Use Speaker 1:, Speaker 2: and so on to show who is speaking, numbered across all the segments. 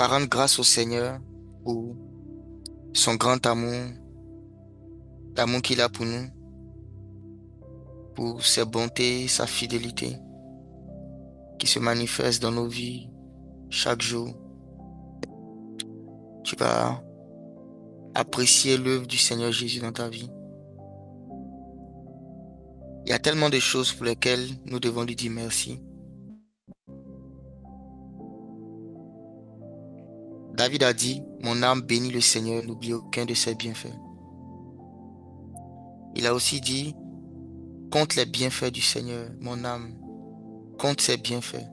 Speaker 1: par rendre grâce au Seigneur pour son grand amour, l'amour qu'il a pour nous, pour ses bontés, sa fidélité qui se manifeste dans nos vies chaque jour. Tu vas apprécier l'œuvre du Seigneur Jésus dans ta vie. Il y a tellement de choses pour lesquelles nous devons lui dire merci. David a dit, mon âme bénit le Seigneur, n'oublie aucun de ses bienfaits. Il a aussi dit, compte les bienfaits du Seigneur, mon âme, compte ses bienfaits.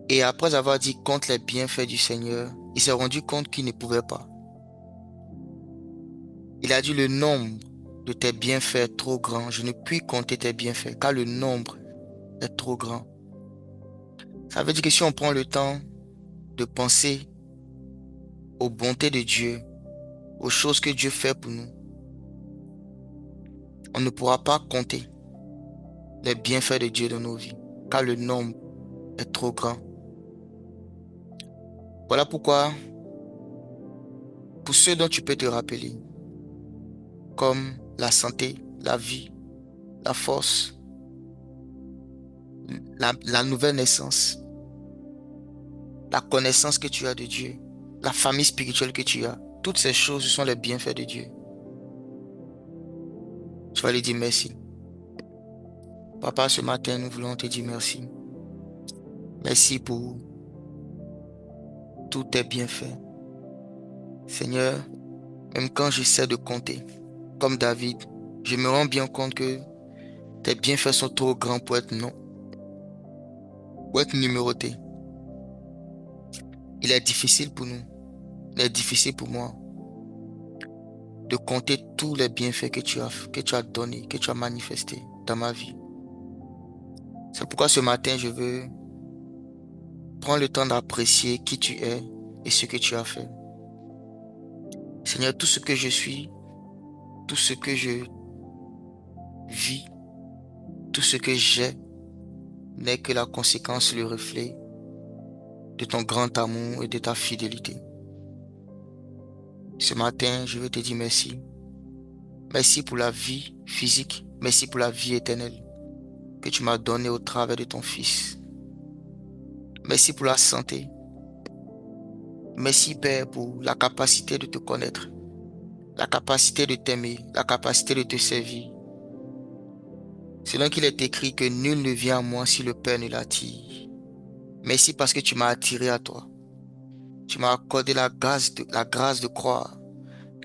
Speaker 1: Et après avoir dit, compte les bienfaits du Seigneur, il s'est rendu compte qu'il ne pouvait pas. Il a dit, le nombre de tes bienfaits est trop grand, je ne puis compter tes bienfaits, car le nombre est trop grand. Ça veut dire que si on prend le temps de penser aux bontés de Dieu, aux choses que Dieu fait pour nous, on ne pourra pas compter les bienfaits de Dieu dans nos vies, car le nombre est trop grand. Voilà pourquoi, pour ceux dont tu peux te rappeler, comme la santé, la vie, la force, la nouvelle naissance, la connaissance que tu as de Dieu, la famille spirituelle que tu as, toutes ces choses, ce sont les bienfaits de Dieu. Tu vas lui dire merci. Papa, ce matin, nous voulons te dire merci. Merci pour tous tes bienfaits. Seigneur, même quand j'essaie de compter, comme David, je me rends bien compte que tes bienfaits sont trop grands pour être numérotés. Il est difficile pour nous, il est difficile pour moi de compter tous les bienfaits que tu as donnés, que tu as manifestés dans ma vie. C'est pourquoi ce matin, je veux prendre le temps d'apprécier qui tu es et ce que tu as fait. Seigneur, tout ce que je suis, tout ce que je vis, tout ce que j'ai n'est que la conséquence, le reflet de ton grand amour et de ta fidélité. Ce matin, je veux te dire merci. Merci pour la vie physique. Merci pour la vie éternelle que tu m'as donnée au travers de ton Fils. Merci pour la santé. Merci, Père, pour la capacité de te connaître, la capacité de t'aimer, la capacité de te servir. Selon qu'il est écrit que nul ne vient à moi si le Père ne l'attire. Merci parce que tu m'as attiré à toi. Tu m'as accordé la grâce de croire,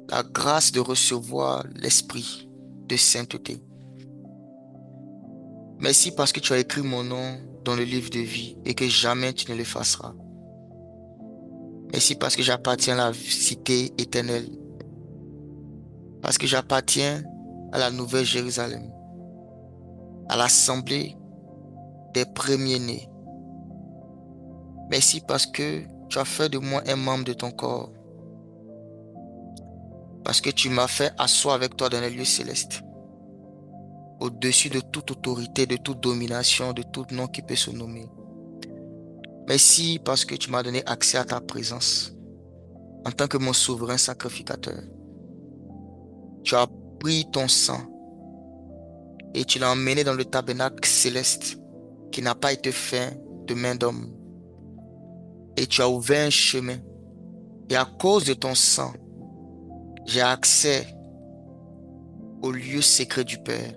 Speaker 1: la grâce de recevoir l'esprit de sainteté. Merci parce que tu as écrit mon nom dans le livre de vie et que jamais tu ne l'effaceras. Merci parce que j'appartiens à la cité éternelle, parce que j'appartiens à la nouvelle Jérusalem, à l'assemblée des premiers-nés. Merci parce que tu as fait de moi un membre de ton corps, parce que tu m'as fait asseoir avec toi dans les lieux célestes, au-dessus de toute autorité, de toute domination, de tout nom qui peut se nommer. Merci parce que tu m'as donné accès à ta présence en tant que mon souverain sacrificateur. Tu as pris ton sang et tu l'as emmené dans le tabernacle céleste qui n'a pas été fait de main d'homme. Et tu as ouvert un chemin. Et à cause de ton sang, j'ai accès au lieu secret du Père.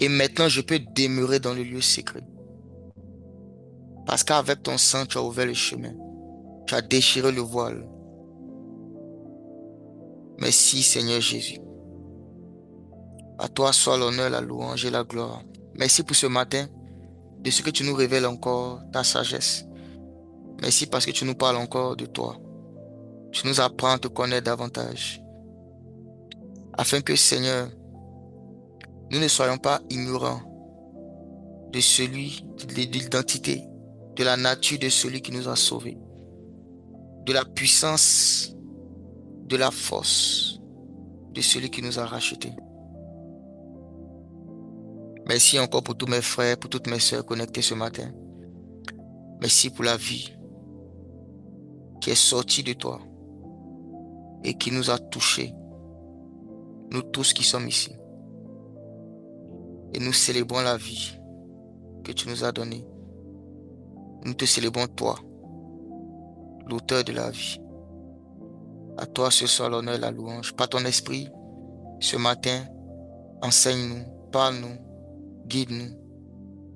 Speaker 1: Et maintenant, je peux demeurer dans le lieu secret. Parce qu'avec ton sang, tu as ouvert le chemin. Tu as déchiré le voile. Merci, Seigneur Jésus. À toi soit l'honneur, la louange et la gloire. Merci pour ce matin, de ce que tu nous révèles encore, ta sagesse. Merci parce que tu nous parles encore de toi. Tu nous apprends à te connaître davantage. Afin que, Seigneur, nous ne soyons pas ignorants de l'identité, de la nature de celui qui nous a sauvés, de la puissance, de la force de celui qui nous a rachetés. Merci encore pour tous mes frères, pour toutes mes sœurs connectées ce matin. Merci pour la vie qui est sortie de toi et qui nous a touchés, nous tous qui sommes ici. Et nous célébrons la vie que tu nous as donnée. Nous te célébrons toi, l'auteur de la vie. À toi ce soir l'honneur et la louange. Par ton esprit, ce matin, enseigne-nous, parle-nous, guide-nous,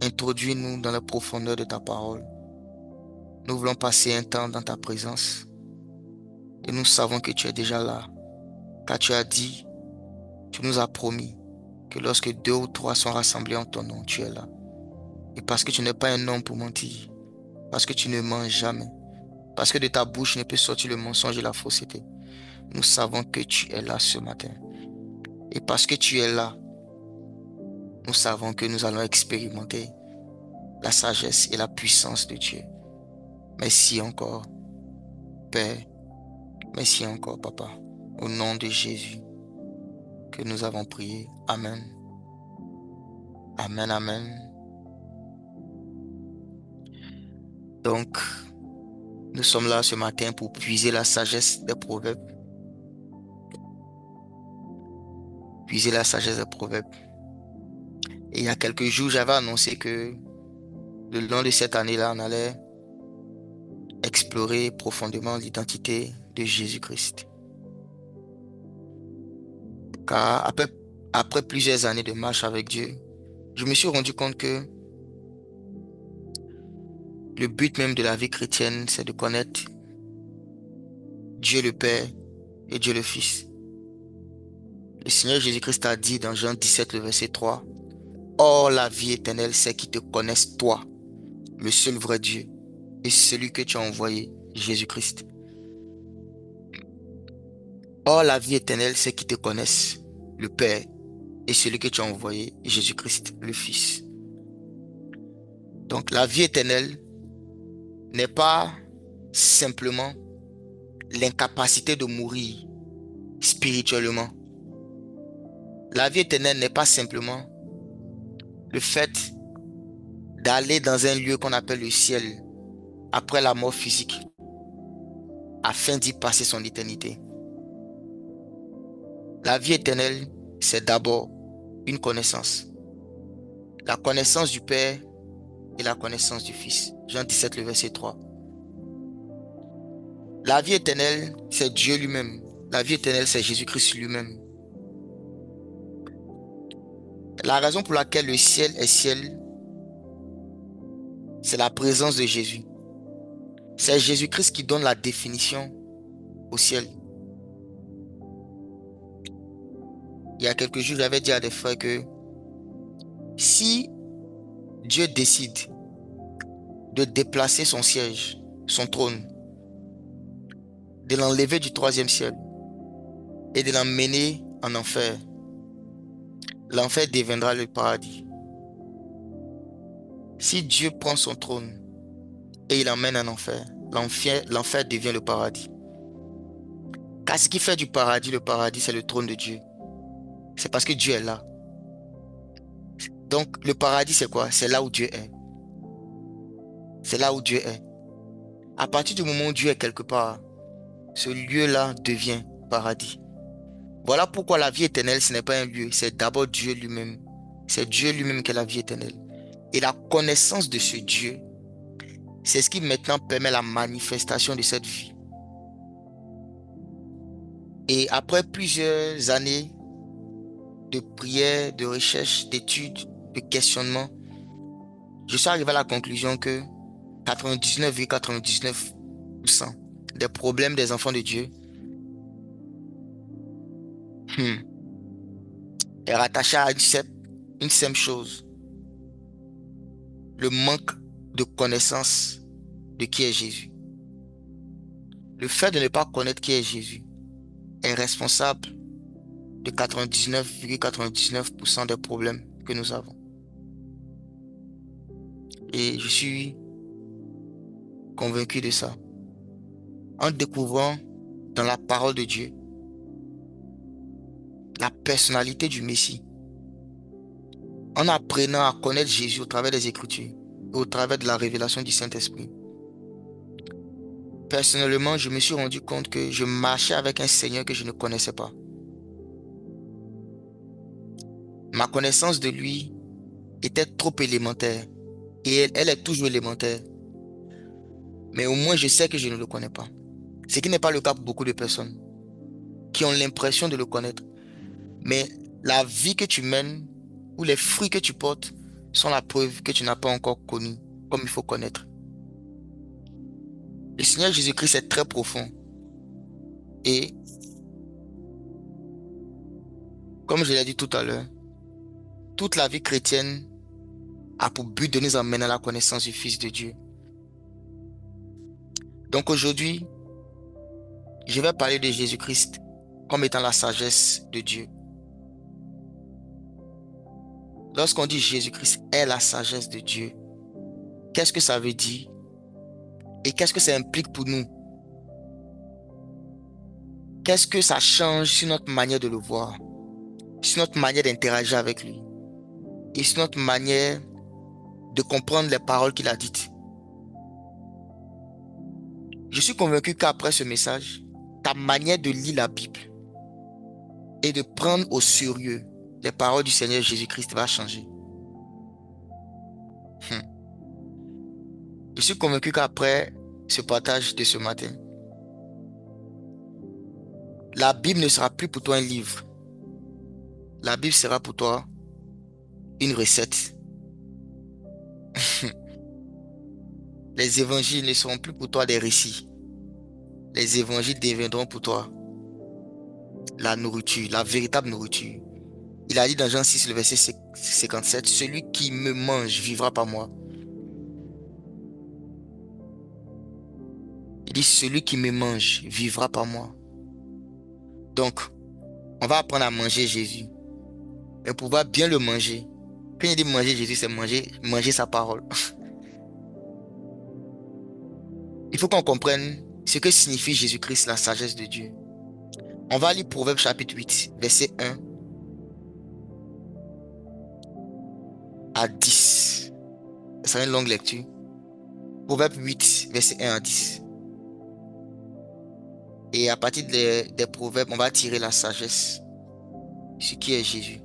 Speaker 1: introduis-nous dans la profondeur de ta parole. Nous voulons passer un temps dans ta présence et nous savons que tu es déjà là, car tu as dit, tu nous as promis que lorsque 2 ou 3 sont rassemblés en ton nom, tu es là. Et parce que tu n'es pas un homme pour mentir, parce que tu ne mens jamais, parce que de ta bouche ne peut sortir le mensonge et la fausseté, nous savons que tu es là ce matin. Et parce que tu es là, nous savons que nous allons expérimenter la sagesse et la puissance de Dieu. Merci encore, Père. Merci encore, Papa. Au nom de Jésus que nous avons prié. Amen. Amen, amen. Donc, nous sommes là ce matin pour puiser la sagesse des proverbes. Puiser la sagesse des proverbes. Et il y a quelques jours, j'avais annoncé que le long de cette année-là, on allait explorer profondément l'identité de Jésus-Christ. Car après plusieurs années de marche avec Dieu, je me suis rendu compte que le but même de la vie chrétienne, c'est de connaître Dieu le Père et Dieu le Fils. Le Seigneur Jésus-Christ a dit dans Jean 17, le verset 3, Or la vie éternelle, c'est qu'ils te connaissent toi, le seul vrai Dieu, et celui que tu as envoyé, Jésus-Christ. Or la vie éternelle, c'est qu'ils te connaissent, le Père, et celui que tu as envoyé, Jésus-Christ, le Fils. Donc la vie éternelle n'est pas simplement l'incapacité de mourir spirituellement. La vie éternelle n'est pas simplement le fait d'aller dans un lieu qu'on appelle le ciel après la mort physique afin d'y passer son éternité. La vie éternelle, c'est d'abord une connaissance. La connaissance du Père et la connaissance du Fils. Jean 17, le verset 3. La vie éternelle, c'est Dieu lui-même. La vie éternelle, c'est Jésus-Christ lui-même. La raison pour laquelle le ciel est ciel, c'est la présence de Jésus. C'est Jésus-Christ qui donne la définition au ciel. Il y a quelques jours, j'avais dit à des frères que si Dieu décide de déplacer son siège, son trône, de l'enlever du 3e ciel et de l'emmener en enfer, l'enfer deviendra le paradis. Si Dieu prend son trône et il l'emmène en enfer, l'enfer devient le paradis. Car ce qui fait du paradis, le paradis, c'est le trône de Dieu. C'est parce que Dieu est là. Donc, le paradis, c'est quoi? C'est là où Dieu est. C'est là où Dieu est. À partir du moment où Dieu est quelque part, ce lieu-là devient paradis. Voilà pourquoi la vie éternelle, ce n'est pas un lieu, c'est d'abord Dieu lui-même. C'est Dieu lui-même qui est la vie éternelle. Et la connaissance de ce Dieu, c'est ce qui maintenant permet la manifestation de cette vie. Et après plusieurs années de prière, de recherche, d'études, de questionnement, je suis arrivé à la conclusion que 99,99% des problèmes des enfants de Dieu est rattaché à une simple chose, le manque de connaissance de qui est Jésus. Le fait de ne pas connaître qui est Jésus est responsable de 99,99% des problèmes que nous avons. Et je suis convaincu de ça. En découvrant dans la parole de Dieu la personnalité du Messie, en apprenant à connaître Jésus au travers des Écritures, au travers de la révélation du Saint-Esprit. Personnellement, je me suis rendu compte que je marchais avec un Seigneur que je ne connaissais pas. Ma connaissance de lui était trop élémentaire. Et elle est toujours élémentaire. Mais au moins, je sais que je ne le connais pas. Ce qui n'est pas le cas pour beaucoup de personnes qui ont l'impression de le connaître. Mais la vie que tu mènes ou les fruits que tu portes sont la preuve que tu n'as pas encore connu comme il faut connaître. Le Seigneur Jésus-Christ est très profond. Et comme je l'ai dit tout à l'heure, toute la vie chrétienne a pour but de nous emmener à la connaissance du Fils de Dieu. Donc aujourd'hui, je vais parler de Jésus-Christ comme étant la sagesse de Dieu. Lorsqu'on dit Jésus-Christ est la sagesse de Dieu, qu'est-ce que ça veut dire et qu'est-ce que ça implique pour nous? Qu'est-ce que ça change sur notre manière de le voir, sur notre manière d'interagir avec lui et sur notre manière de comprendre les paroles qu'il a dites? Je suis convaincu qu'après ce message, ta manière de lire la Bible et de prendre au sérieux les paroles du Seigneur Jésus-Christ va changer. Je suis convaincu qu'après ce partage de ce matin, la Bible ne sera plus pour toi un livre. La Bible sera pour toi une recette. Les évangiles ne seront plus pour toi des récits. Les évangiles deviendront pour toi la nourriture, la véritable nourriture. Il a dit dans Jean 6, le verset 57, celui qui me mange vivra par moi. Il dit, celui qui me mange vivra par moi. Donc, on va apprendre à manger Jésus. Mais pour pouvoir bien le manger, quand il dit manger Jésus, c'est manger sa parole. Il faut qu'on comprenne ce que signifie Jésus-Christ, la sagesse de Dieu. On va lire Proverbe chapitre 8, verset 1 à 10. Ça une longue lecture. Proverbe 8, verset 1 à 10. Et à partir des proverbes, on va tirer la sagesse. Ce qui est Jésus.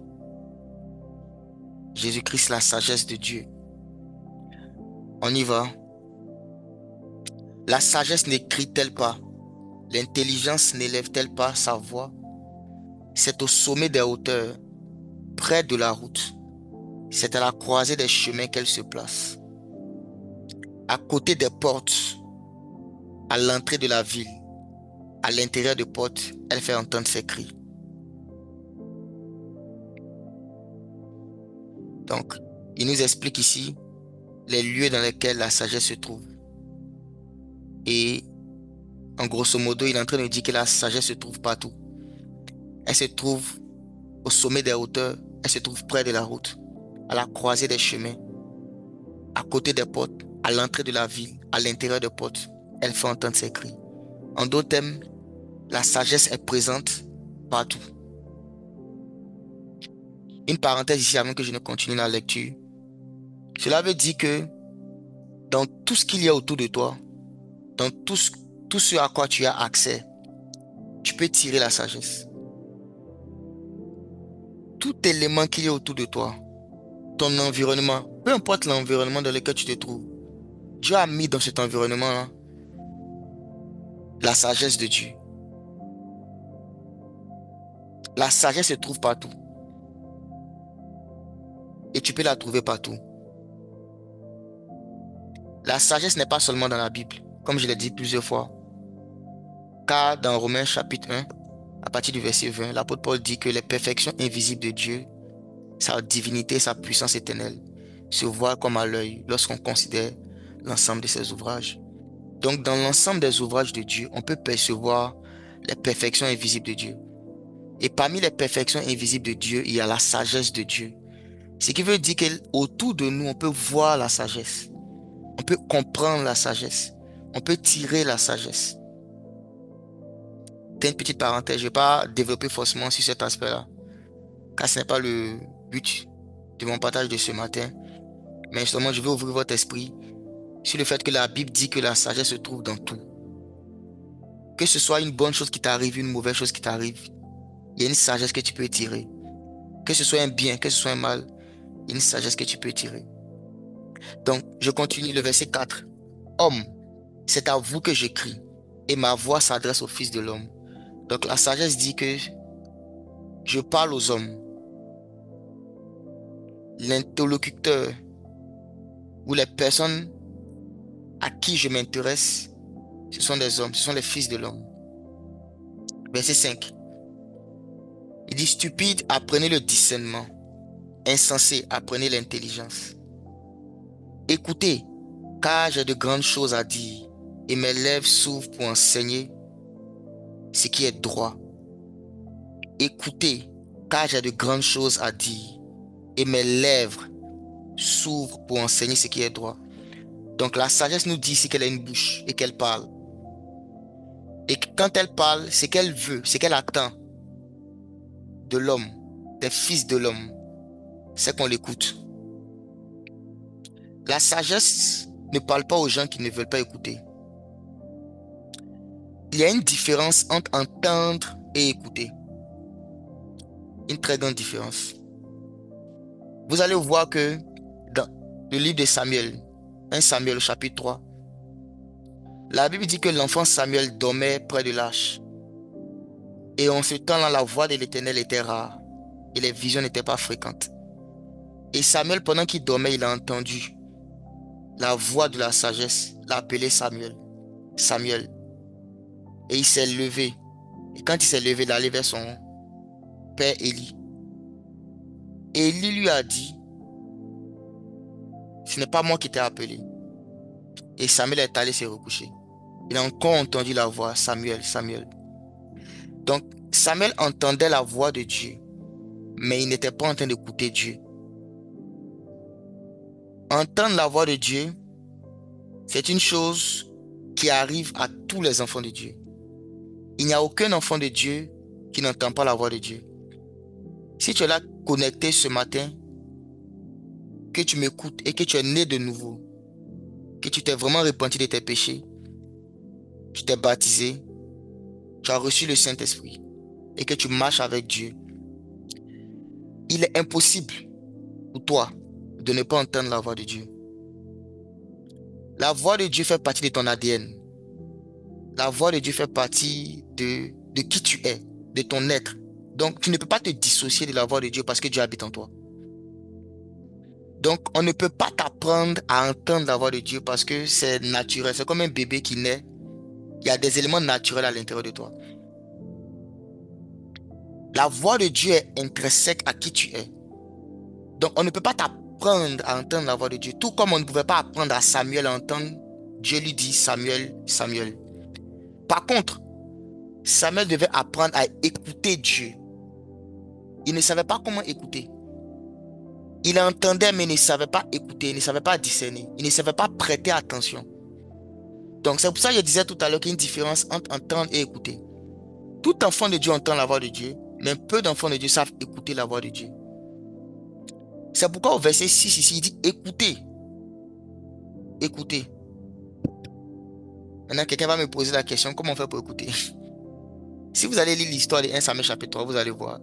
Speaker 1: Jésus-Christ, la sagesse de Dieu. On y va. La sagesse n'écrit-elle pas? L'intelligence n'élève-t-elle pas sa voix? C'est au sommet des hauteurs, près de la route. C'est à la croisée des chemins qu'elle se place. À côté des portes, à l'entrée de la ville, à l'intérieur des portes, elle fait entendre ses cris. Donc, il nous explique ici les lieux dans lesquels la sagesse se trouve. Et en grosso modo, il est en train de dire que la sagesse se trouve partout. Elle se trouve au sommet des hauteurs, elle se trouve près de la route, à la croisée des chemins, à côté des portes, à l'entrée de la ville, à l'intérieur des portes. Elle fait entendre ses cris. En d'autres termes, la sagesse est présente partout. Une parenthèse ici avant que je ne continue la lecture. Cela veut dire que dans tout ce qu'il y a autour de toi, dans tout ce à quoi tu as accès, tu peux tirer la sagesse. Tout élément qu'il y a autour de toi, ton environnement, peu importe l'environnement dans lequel tu te trouves, Dieu a mis dans cet environnement-là la sagesse de Dieu. La sagesse se trouve partout. Et tu peux la trouver partout. La sagesse n'est pas seulement dans la Bible, comme je l'ai dit plusieurs fois. Car dans Romains chapitre 1, à partir du verset 20, l'apôtre Paul dit que les perfections invisibles de Dieu, sa divinité, sa puissance éternelle, se voient comme à l'œil lorsqu'on considère l'ensemble de ses ouvrages. Donc dans l'ensemble des ouvrages de Dieu, on peut percevoir les perfections invisibles de Dieu. Et parmi les perfections invisibles de Dieu, il y a la sagesse de Dieu. Ce qui veut dire qu'autour de nous, on peut voir la sagesse. On peut comprendre la sagesse. On peut tirer la sagesse. C'est une petite parenthèse. Je ne vais pas développer forcément sur cet aspect-là. Car ce n'est pas le but de mon partage de ce matin. Mais justement, je veux ouvrir votre esprit sur le fait que la Bible dit que la sagesse se trouve dans tout. Que ce soit une bonne chose qui t'arrive, une mauvaise chose qui t'arrive, il y a une sagesse que tu peux tirer. Que ce soit un bien, que ce soit un mal, il y a une sagesse que tu peux tirer. Donc, je continue le verset 4. Homme, c'est à vous que j'écris, et ma voix s'adresse au Fils de l'homme. Donc, la sagesse dit que je parle aux hommes. L'interlocuteur ou les personnes à qui je m'intéresse, ce sont des hommes, ce sont les fils de l'homme. Verset 5. Il dit, stupide, apprenez le discernement. Insensé, apprenez l'intelligence. Écoutez, car j'ai de grandes choses à dire, et mes lèvres s'ouvrent pour enseigner ce qui est droit. Écoutez, car j'ai de grandes choses à dire, et mes lèvres s'ouvrent pour enseigner ce qui est droit. Donc la sagesse nous dit ici qu'elle a une bouche et qu'elle parle. Et quand elle parle, ce qu'elle veut, ce qu'elle attend de l'homme, des fils de l'homme, c'est qu'on l'écoute. La sagesse ne parle pas aux gens qui ne veulent pas écouter. Il y a une différence entre entendre et écouter. Une très grande différence. Vous allez voir que dans le livre de Samuel, 1 Samuel au chapitre 3, la Bible dit que l'enfant Samuel dormait près de l'arche. Et en ce temps-là, la voix de l'Éternel était rare et les visions n'étaient pas fréquentes. Et Samuel, pendant qu'il dormait, il a entendu la voix de la sagesse l'appeler Samuel. Samuel. Et il s'est levé. Et quand il s'est levé, il allait vers son père Élie. Et Élie lui a dit, ce n'est pas moi qui t'ai appelé. Et Samuel est allé se recoucher. Il a encore entendu la voix, Samuel, Samuel. Donc, Samuel entendait la voix de Dieu, mais il n'était pas en train d'écouter Dieu. Entendre la voix de Dieu, c'est une chose qui arrive à tous les enfants de Dieu. Il n'y a aucun enfant de Dieu qui n'entend pas la voix de Dieu. Si tu es là connecté ce matin, que tu m'écoutes et que tu es né de nouveau, que tu t'es vraiment repenti de tes péchés, tu t'es baptisé, tu as reçu le Saint-Esprit et que tu marches avec Dieu, il est impossible pour toi de ne pas entendre la voix de Dieu. La voix de Dieu fait partie de ton ADN. La voix de Dieu fait partie de qui tu es, de ton être. Donc, tu ne peux pas te dissocier de la voix de Dieu parce que Dieu habite en toi. Donc, on ne peut pas t'apprendre à entendre la voix de Dieu parce que c'est naturel. C'est comme un bébé qui naît. Il y a des éléments naturels à l'intérieur de toi. La voix de Dieu est intrinsèque à qui tu es. Donc, on ne peut pas t'apprendre à entendre la voix de Dieu. Tout comme on ne pouvait pas apprendre à Samuel à entendre. Dieu lui dit, Samuel, Samuel. Par contre, Samuel devait apprendre à écouter Dieu. Il ne savait pas comment écouter. Il entendait, mais il ne savait pas écouter, il ne savait pas discerner, il ne savait pas prêter attention. Donc, c'est pour ça que je disais tout à l'heure qu'il y a une différence entre entendre et écouter. Tout enfant de Dieu entend la voix de Dieu, mais peu d'enfants de Dieu savent écouter la voix de Dieu. C'est pourquoi au verset 6 ici, il dit écoutez. Écoutez. Maintenant, quelqu'un va me poser la question, comment on fait pour écouter? Si vous allez lire l'histoire de 1 Samuel chapitre 3, vous allez voir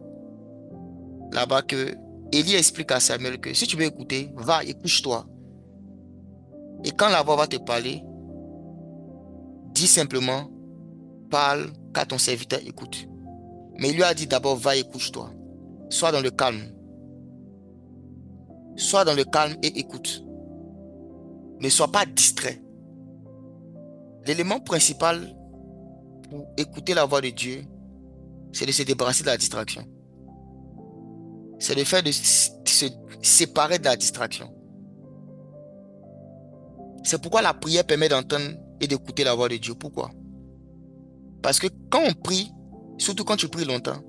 Speaker 1: là-bas que Élie explique à Samuel que si tu veux écouter, va et couche-toi. Et quand la voix va te parler, dis simplement, parle car ton serviteur écoute. Mais il lui a dit d'abord, va et couche-toi. Sois dans le calme. Sois dans le calme et écoute. Ne sois pas distrait. L'élément principal pour écouter la voix de Dieu, c'est de se débarrasser de la distraction. C'est le fait de se séparer de la distraction. C'est pourquoi la prière permet d'entendre et d'écouter la voix de Dieu. Pourquoi? Parce que quand on prie, surtout quand tu pries longtemps,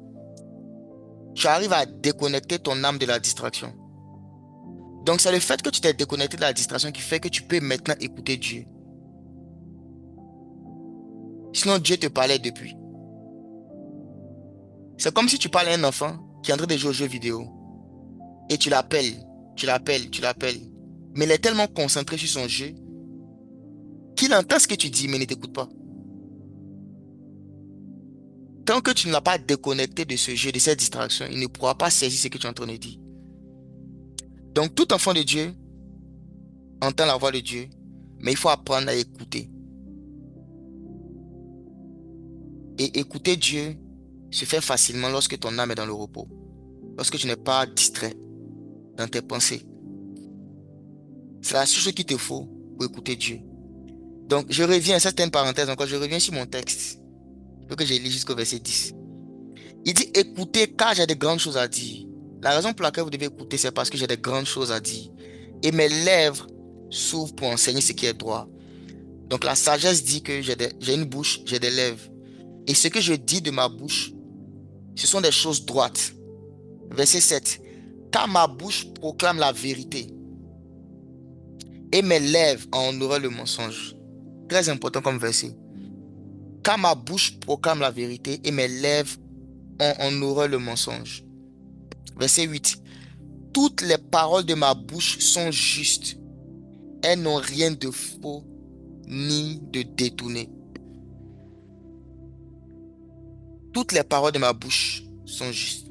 Speaker 1: tu arrives à déconnecter ton âme de la distraction. Donc c'est le fait que tu t'es déconnecté de la distraction qui fait que tu peux maintenant écouter Dieu. Sinon Dieu te parlait depuis. C'est comme si tu parles à un enfant qui est en train de jouer aux jeux vidéo et tu l'appelles, tu l'appelles, tu l'appelles. Mais il est tellement concentré sur son jeu qu'il entend ce que tu dis, mais ne t'écoute pas. Tant que tu ne l'as pas déconnecté de ce jeu, de cette distraction, il ne pourra pas saisir ce que tu es en train de dire. Donc, tout enfant de Dieu entend la voix de Dieu, mais il faut apprendre à écouter. Et écouter Dieu se fait facilement lorsque ton âme est dans le repos, lorsque tu n'es pas distrait dans tes pensées. C'est la seule chose qu'il te faut pour écouter Dieu. Donc, je reviens, ça c'était une parenthèse encore, je reviens sur mon texte. Il faut que je lis jusqu'au verset 10. Il dit, écoutez, car j'ai de grandes choses à dire. La raison pour laquelle vous devez écouter, c'est parce que j'ai de grandes choses à dire. Et mes lèvres s'ouvrent pour enseigner ce qui est droit. Donc, la sagesse dit que j'ai une bouche, j'ai des lèvres. Et ce que je dis de ma bouche, ce sont des choses droites. Verset 7. Car ma bouche proclame la vérité et mes lèvres en auraient le mensonge. Très important comme verset. Car ma bouche proclame la vérité et mes lèvres en auraient le mensonge. Verset 8. Toutes les paroles de ma bouche sont justes. Elles n'ont rien de faux ni de détourné. Toutes les paroles de ma bouche sont justes.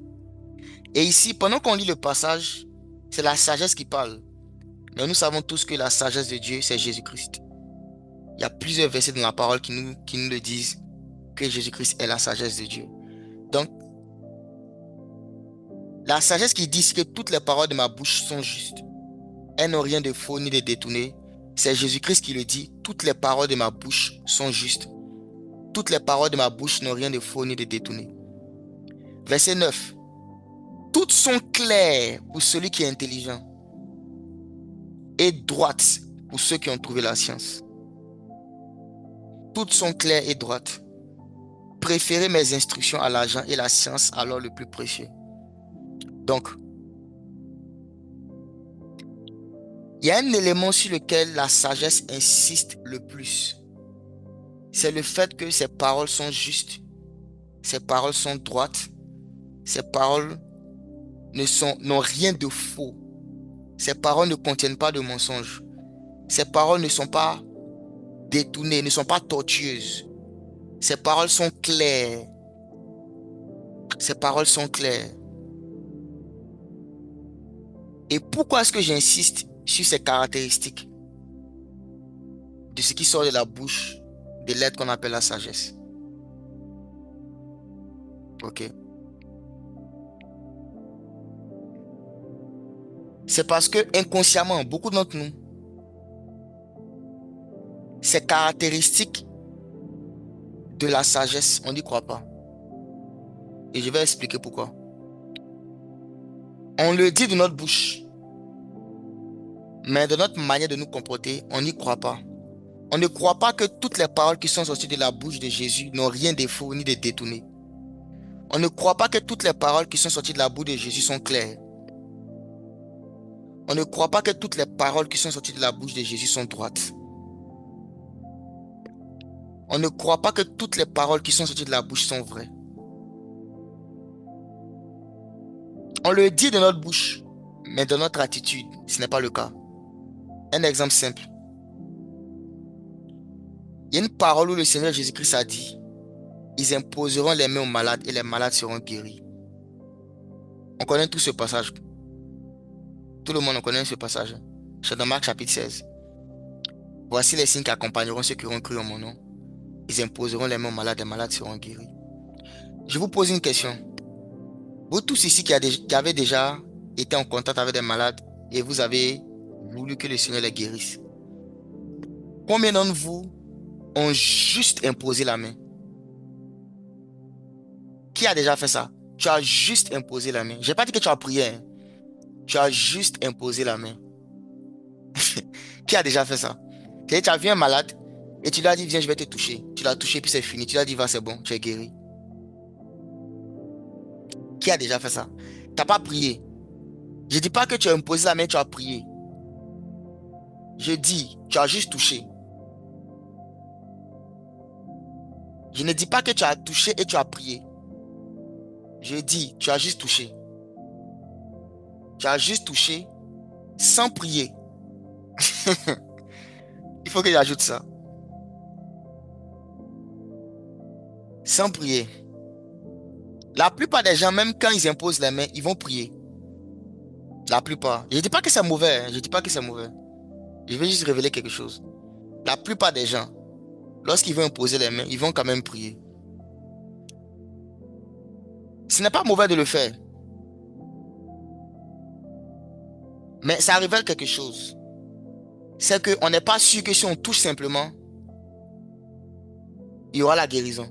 Speaker 1: Et ici, pendant qu'on lit le passage, c'est la sagesse qui parle. Mais nous savons tous que la sagesse de Dieu, c'est Jésus-Christ. Il y a plusieurs versets dans la parole qui nous le disent que Jésus-Christ est la sagesse de Dieu. Donc, la sagesse qui dit que toutes les paroles de ma bouche sont justes. Elles n'ont rien de faux ni de détourné. C'est Jésus-Christ qui le dit. Toutes les paroles de ma bouche sont justes. Toutes les paroles de ma bouche n'ont rien de faux ni de détourné. Verset 9. Toutes sont claires pour celui qui est intelligent et droites pour ceux qui ont trouvé la science. Toutes sont claires et droites. Préférez mes instructions à l'argent et la science à l'or le plus précieux. Donc, il y a un élément sur lequel la sagesse insiste le plus. C'est le fait que ces paroles sont justes, ces paroles sont droites, ces paroles n'ont rien de faux. Ces paroles ne contiennent pas de mensonges. Ces paroles ne sont pas détournées, ne sont pas tortueuses. Ces paroles sont claires. Ces paroles sont claires. Et pourquoi est-ce que j'insiste sur ces caractéristiques de ce qui sort de la bouche de l'être qu'on appelle la sagesse? Ok. C'est parce que inconsciemment, beaucoup d'entre nous, ces caractéristiques de la sagesse, on n'y croit pas. Et je vais expliquer pourquoi. On le dit de notre bouche, mais de notre manière de nous comporter, on n'y croit pas. On ne croit pas que toutes les paroles qui sont sorties de la bouche de Jésus n'ont rien de faux ni de détourné. On ne croit pas que toutes les paroles qui sont sorties de la bouche de Jésus sont claires. On ne croit pas que toutes les paroles qui sont sorties de la bouche de Jésus sont droites. On ne croit pas que toutes les paroles qui sont sorties de la bouche sont vraies. On le dit de notre bouche, mais de notre attitude, ce n'est pas le cas. Un exemple simple. Il y a une parole où le Seigneur Jésus-Christ a dit, ils imposeront les mains aux malades et les malades seront guéris. On connaît tout ce passage. Tout le monde connaît ce passage. C'est dans Marc chapitre 16. Voici les signes qui accompagneront ceux qui auront cru en mon nom. Ils imposeront les mains aux malades et les malades seront guéris. Je vous pose une question. Vous tous ici qui avez déjà été en contact avec des malades et vous avez voulu que le Seigneur les guérisse. Combien d'entre vous ont juste imposé la main? Qui a déjà fait ça? Tu as juste imposé la main. Je n'ai pas dit que tu as prié, hein. Tu as juste imposé la main. Qui a déjà fait ça? Tu as vu un malade et tu lui as dit, viens, je vais te toucher. Tu l'as touché puis c'est fini. Tu lui as dit, va, c'est bon, tu es guéri. Qui a déjà fait ça? Tu n'as pas prié. Je ne dis pas que tu as imposé la main, tu as prié. Je dis, tu as juste touché. Je ne dis pas que tu as touché et tu as prié. Je dis, tu as juste touché. Tu as juste touché sans prier. Il faut que j'ajoute ça. Sans prier. La plupart des gens, même quand ils imposent les mains, ils vont prier. La plupart. Je ne dis pas que c'est mauvais, hein. Je ne dis pas que c'est mauvais. Je vais juste révéler quelque chose. La plupart des gens, lorsqu'ils vont imposer les mains, ils vont quand même prier. Ce n'est pas mauvais de le faire, mais ça révèle quelque chose. C'est qu'on n'est pas sûr que si on touche simplement, il y aura la guérison.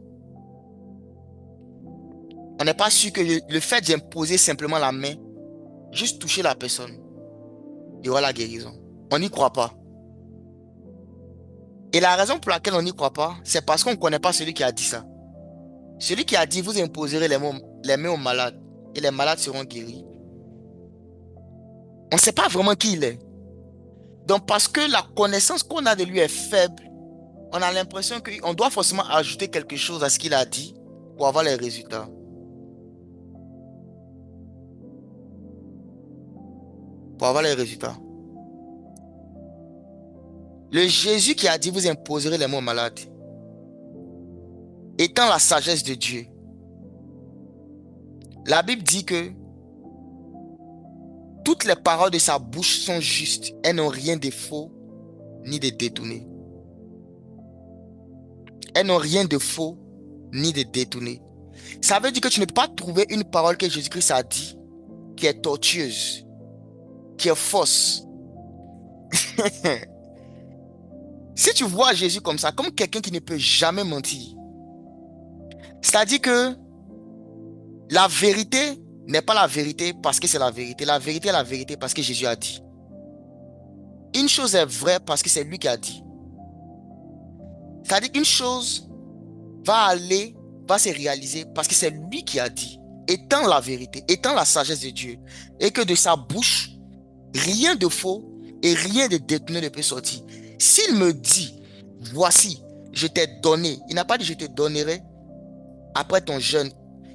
Speaker 1: On n'est pas sûr que le fait d'imposer simplement la main, juste toucher la personne, il y aura la guérison. On n'y croit pas. Et la raison pour laquelle on n'y croit pas, c'est parce qu'on ne connaît pas celui qui a dit ça. Celui qui a dit, vous imposerez les mains aux malades et les malades seront guéris. On ne sait pas vraiment qui il est. Donc parce que la connaissance qu'on a de lui est faible, on a l'impression qu'on doit forcément ajouter quelque chose à ce qu'il a dit pour avoir les résultats. Pour avoir les résultats. Le Jésus qui a dit, vous imposerez les mains aux malades, étant la sagesse de Dieu, la Bible dit que toutes les paroles de sa bouche sont justes. Elles n'ont rien de faux ni de détourné. Elles n'ont rien de faux ni de détourné. Ça veut dire que tu ne peux pas trouver une parole que Jésus-Christ a dit qui est tortueuse, qui est fausse. Si tu vois Jésus comme ça, comme quelqu'un qui ne peut jamais mentir, c'est-à-dire que la vérité n'est pas la vérité parce que c'est la vérité. La vérité est la vérité parce que Jésus a dit. Une chose est vraie parce que c'est lui qui a dit. C'est-à-dire qu'une chose va se réaliser parce que c'est lui qui a dit, étant la vérité, étant la sagesse de Dieu, et que de sa bouche, rien de faux et rien de détourné ne peut sortir. S'il me dit, voici, je t'ai donné, il n'a pas dit je te donnerai après ton jeûne.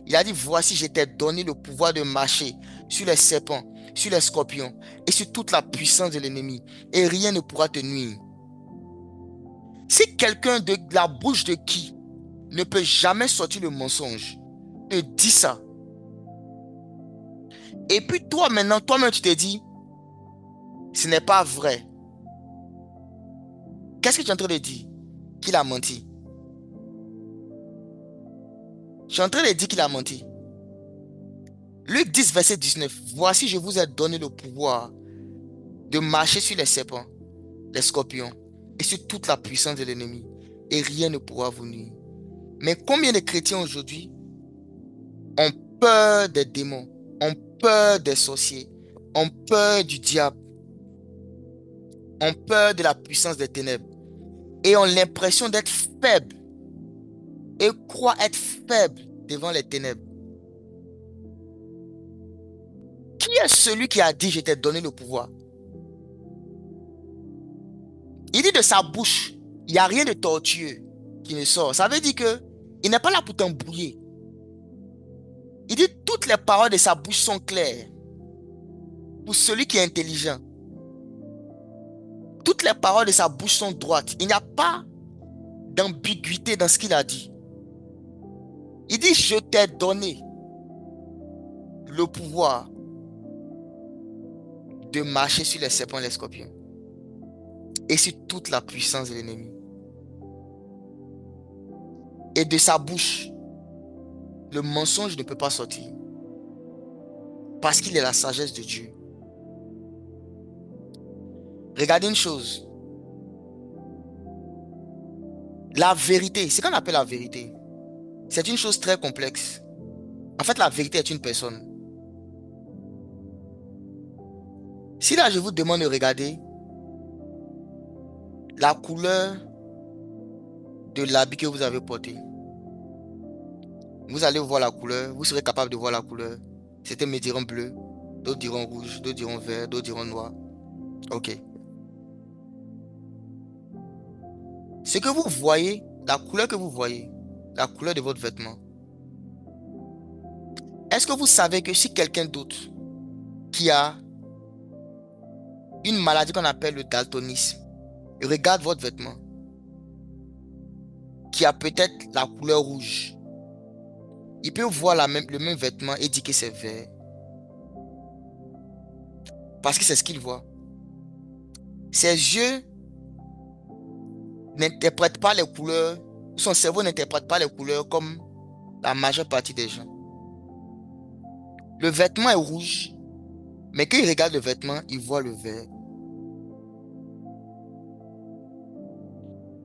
Speaker 1: Il a dit, voici, je t'ai donné le pouvoir de marcher sur les serpents, sur les scorpions et sur toute la puissance de l'ennemi, et rien ne pourra te nuire. Si quelqu'un de la bouche de qui ne peut jamais sortir le mensonge te dit ça, et puis toi maintenant, toi-même tu te dis, ce n'est pas vrai. Qu'est-ce que tu es en train de dire? Qu'il a menti. Je suis en train de dire qu'il a menti. Luc 10, verset 19. Voici, je vous ai donné le pouvoir de marcher sur les serpents, les scorpions et sur toute la puissance de l'ennemi. Et rien ne pourra vous nuire. Mais combien de chrétiens aujourd'hui ont peur des démons, ont peur des sorciers, ont peur du diable, ont peur de la puissance des ténèbres et ont l'impression d'être faibles et croient être faibles devant les ténèbres. Qui est celui qui a dit je t'ai donné le pouvoir? Il dit de sa bouche, il n'y a rien de tortueux qui ne sort. Ça veut dire que il n'est pas là pour t'embrouiller. Il dit toutes les paroles de sa bouche sont claires pour celui qui est intelligent. Toutes les paroles de sa bouche sont droites. Il n'y a pas d'ambiguïté dans ce qu'il a dit. Il dit je t'ai donné le pouvoir de marcher sur les serpents et les scorpions et sur toute la puissance de l'ennemi. Et de sa bouche, le mensonge ne peut pas sortir parce qu'il est la sagesse de Dieu. Regardez une chose. La vérité, ce qu'on appelle la vérité, c'est une chose très complexe. En fait, la vérité est une personne. Si là, je vous demande de regarder la couleur de l'habit que vous avez porté, vous allez voir la couleur, vous serez capable de voir la couleur. Certains me diront bleu, d'autres diront rouge, d'autres diront vert, d'autres diront noir. Ok. Ce que vous voyez, la couleur que vous voyez, la couleur de votre vêtement, est-ce que vous savez que si quelqu'un d'autre qui a une maladie qu'on appelle le daltonisme. Regarde votre vêtement qui a peut-être la couleur rouge. Il peut voir le même vêtement et dire que c'est vert. Parce que c'est ce qu'il voit. Ses yeux n'interprètent pas les couleurs. Son cerveau n'interprète pas les couleurs comme la majeure partie des gens. Le vêtement est rouge, mais quand il regarde le vêtement, il voit le vert.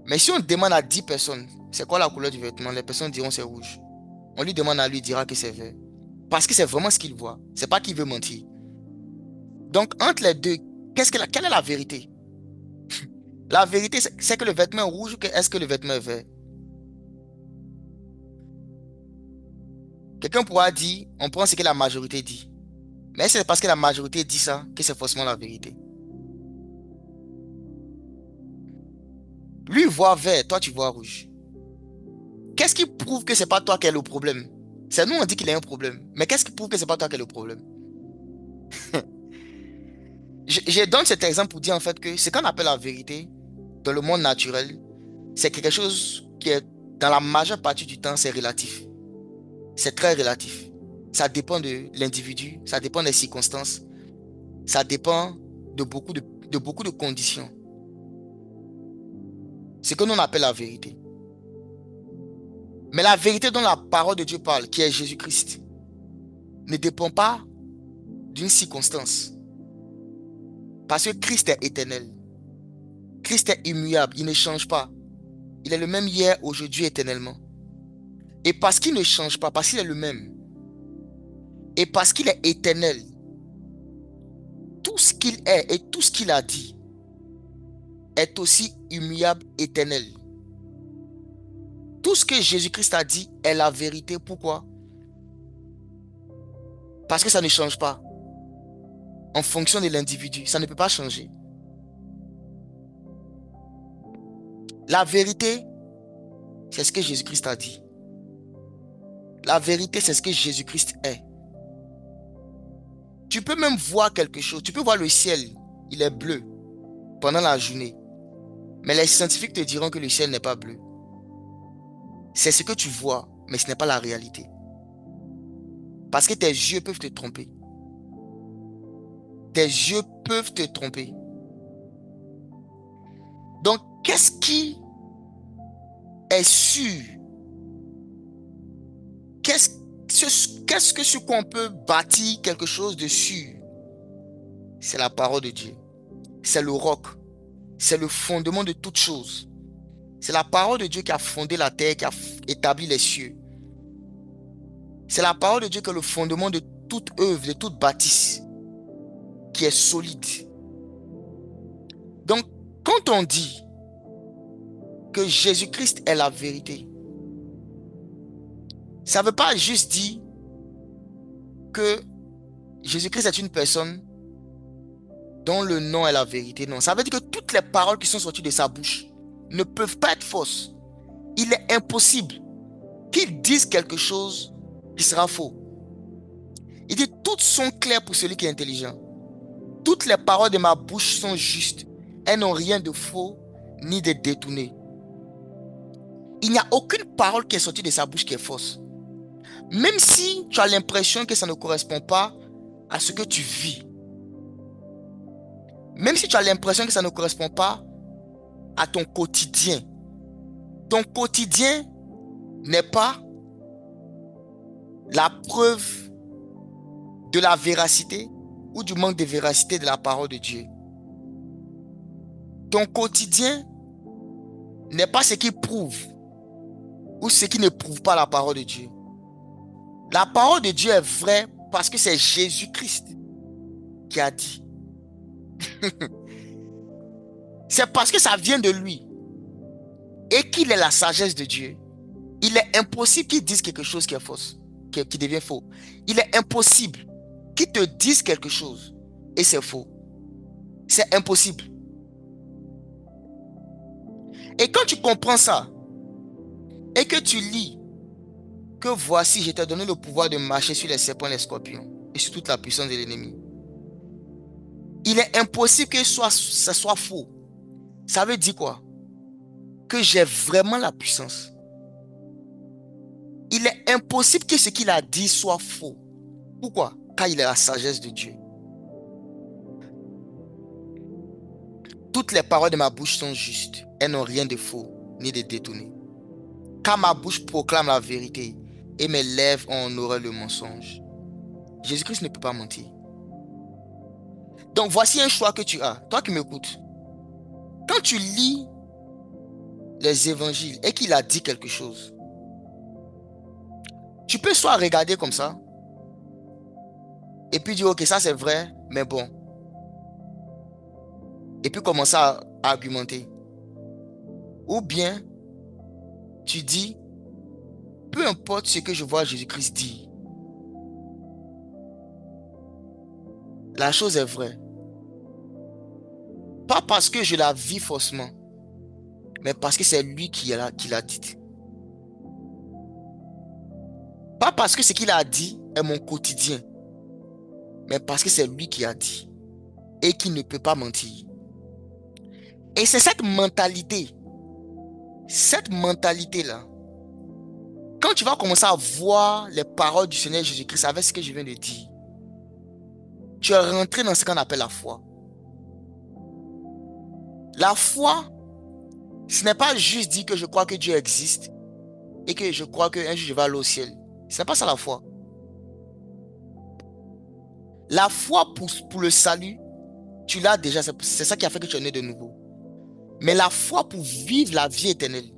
Speaker 1: Mais si on demande à 10 personnes, c'est quoi la couleur du vêtement? Les personnes diront c'est rouge. On lui demande à lui, il dira que c'est vert. Parce que c'est vraiment ce qu'il voit. C'est pas qu'il veut mentir. Donc, entre les deux, quelle est la vérité? La vérité, c'est que le vêtement est rouge ou est-ce que le vêtement est vert? Quelqu'un pourra dire, on prend ce que la majorité dit. Mais c'est parce que la majorité dit ça que c'est forcément la vérité. Lui, il voit vert, toi, tu vois rouge. Qu'est-ce qui prouve que c'est pas toi qui as le problème? C'est nous, on dit qu'il y a un problème. Mais qu'est-ce qui prouve que c'est pas toi qui as le problème? Je donne cet exemple pour dire en fait que ce qu'on appelle la vérité dans le monde naturel, c'est quelque chose qui est, dans la majeure partie du temps, c'est relatif. C'est très relatif. Ça dépend de l'individu, ça dépend des circonstances, ça dépend de beaucoup de conditions. C'est ce que nous on appelle la vérité. Mais la vérité dont la parole de Dieu parle, qui est Jésus-Christ, ne dépend pas d'une circonstance. Parce que Christ est éternel. Christ est immuable, il ne change pas. Il est le même hier, aujourd'hui, éternellement. Et parce qu'il ne change pas, parce qu'il est le même, et parce qu'il est éternel, tout ce qu'il est et tout ce qu'il a dit est aussi immuable, éternel. Tout ce que Jésus-Christ a dit est la vérité. Pourquoi? Parce que ça ne change pas. En fonction de l'individu, ça ne peut pas changer. La vérité, c'est ce que Jésus-Christ a dit. La vérité, c'est ce que Jésus-Christ est. Tu peux même voir quelque chose. Tu peux voir le ciel, il est bleu pendant la journée. Mais les scientifiques te diront que le ciel n'est pas bleu. C'est ce que tu vois, mais ce n'est pas la réalité. Parce que tes yeux peuvent te tromper. Tes yeux peuvent te tromper. Donc, qu'est-ce qui est sûr? Qu'est-ce que sur quoi on peut bâtir quelque chose de sûr? C'est la parole de Dieu. C'est le roc. C'est le fondement de toute chose. C'est la parole de Dieu qui a fondé la terre, qui a établi les cieux. C'est la parole de Dieu qui est le fondement de toute œuvre, de toute bâtisse, qui est solide. Donc, quand on dit que Jésus-Christ est la vérité, ça ne veut pas juste dire que Jésus-Christ est une personne dont le nom est la vérité. Non, ça veut dire que toutes les paroles qui sont sorties de sa bouche ne peuvent pas être fausses. Il est impossible qu'il dise quelque chose qui sera faux. Il dit, toutes sont claires pour celui qui est intelligent. Toutes les paroles de ma bouche sont justes. Elles n'ont rien de faux ni de détourné. Il n'y a aucune parole qui est sortie de sa bouche qui est fausse. Même si tu as l'impression que ça ne correspond pas à ce que tu vis. Même si tu as l'impression que ça ne correspond pas à ton quotidien. Ton quotidien n'est pas la preuve de la véracité ou du manque de véracité de la parole de Dieu. Ton quotidien n'est pas ce qui prouve ou ce qui ne prouve pas la parole de Dieu. La parole de Dieu est vraie parce que c'est Jésus-Christ qui a dit. C'est parce que ça vient de lui et qu'il est la sagesse de Dieu. Il est impossible qu'il dise quelque chose qui est faux, qui devient faux. Il est impossible qu'il te dise quelque chose et c'est faux. C'est impossible. Et quand tu comprends ça et que tu lis que voici, je t'ai donné le pouvoir de marcher sur les serpents et les scorpions et sur toute la puissance de l'ennemi. Il est impossible que ce soit faux. Ça veut dire quoi? Que j'ai vraiment la puissance. Il est impossible que ce qu'il a dit soit faux. Pourquoi? Car il est la sagesse de Dieu. Toutes les paroles de ma bouche sont justes. Elles n'ont rien de faux ni de détourné. Car ma bouche proclame la vérité et mes lèvres ont honoré le mensonge. Jésus-Christ ne peut pas mentir. Donc voici un choix que tu as. Toi qui m'écoutes. Quand tu lis les évangiles et qu'il a dit quelque chose, tu peux soit regarder comme ça et puis dire ok ça c'est vrai mais bon. Et puis commencer à argumenter. Ou bien tu dis peu importe ce que je vois Jésus-Christ dire, la chose est vraie. Pas parce que je la vis forcément, mais parce que c'est lui qui l'a dit. Pas parce que ce qu'il a dit est mon quotidien, mais parce que c'est lui qui a dit et qui ne peut pas mentir. Et c'est cette mentalité-là, quand tu vas commencer à voir les paroles du Seigneur Jésus-Christ avec ce que je viens de dire, tu es rentré dans ce qu'on appelle la foi. La foi, ce n'est pas juste dire que je crois que Dieu existe et que je crois qu'un jour je vais aller au ciel. Ce n'est pas ça la foi. La foi pour le salut, tu l'as déjà. C'est ça qui a fait que tu es né de nouveau. Mais la foi pour vivre la vie éternelle,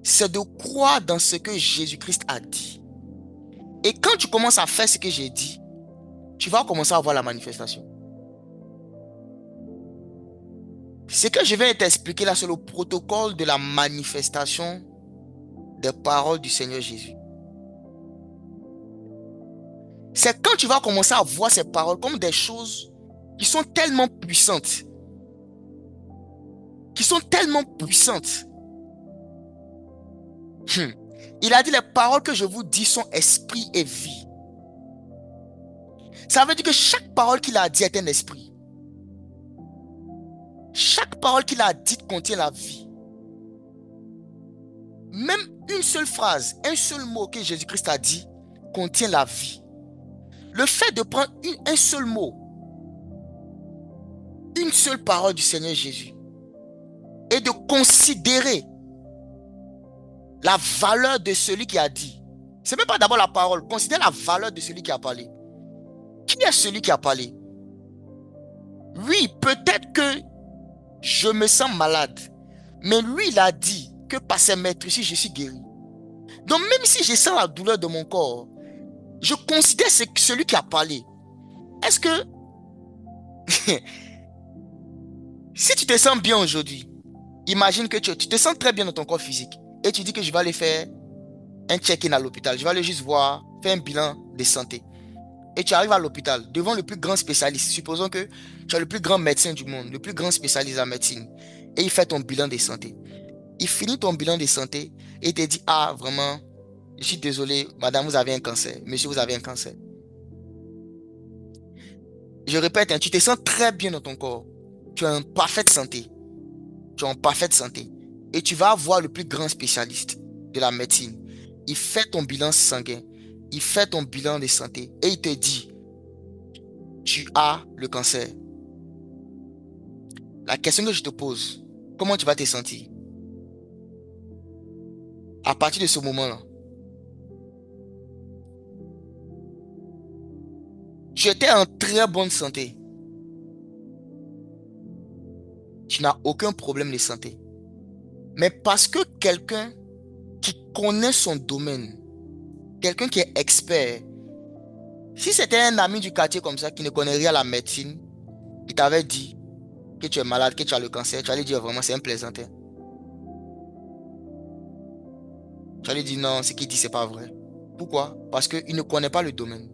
Speaker 1: c'est de croire dans ce que Jésus-Christ a dit. Et quand tu commences à faire ce que j'ai dit, tu vas commencer à voir la manifestation. Ce que je vais t'expliquer là, c'est le protocole de la manifestation des paroles du Seigneur Jésus. C'est quand tu vas commencer à voir ces paroles comme des choses qui sont tellement puissantes. Qui sont tellement puissantes. Il a dit les paroles que je vous dis sont esprit et vie. Ça veut dire que chaque parole qu'il a dit est un esprit. Chaque parole qu'il a dite contient la vie. Même une seule phrase, un seul mot que Jésus-Christ a dit contient la vie. Le fait de prendre un seul mot, une seule parole du Seigneur Jésus et de considérer la valeur de celui qui a dit. Ce n'est même pas d'abord la parole, considère la valeur de celui qui a parlé. Qui est celui qui a parlé? Oui, peut-être que je me sens malade, mais lui, il a dit que par ses maîtrises, je suis guéri. Donc même si je sens la douleur de mon corps, je considère celui qui a parlé. Est-ce que si tu te sens bien aujourd'hui, imagine que tu te sens très bien dans ton corps physique et tu dis que je vais aller faire un check-in à l'hôpital. Je vais aller juste voir, faire un bilan de santé. Et tu arrives à l'hôpital devant le plus grand spécialiste. Supposons que tu es le plus grand médecin du monde, le plus grand spécialiste en médecine. Et il fait ton bilan de santé. Il finit ton bilan de santé et il te dit, ah vraiment, je suis désolé, madame, vous avez un cancer. Monsieur, vous avez un cancer. Je répète, hein, tu te sens très bien dans ton corps. Tu es en parfaite santé. Tu es en parfaite santé. Et tu vas voir le plus grand spécialiste de la médecine. Il fait ton bilan sanguin. Il fait ton bilan de santé. Et il te dit, tu as le cancer. La question que je te pose, comment tu vas te sentir? À partir de ce moment-là, tu étais en très bonne santé. Tu n'as aucun problème de santé. Mais parce que quelqu'un qui connaît son domaine, quelqu'un qui est expert, si c'était un ami du quartier comme ça qui ne connaît rien à la médecine, il t'avait dit que tu es malade, que tu as le cancer, tu allais dire vraiment c'est un plaisantin. Tu allais dire non, ce qu'il dit c'est pas vrai. Pourquoi? Parce qu'il ne connaît pas le domaine.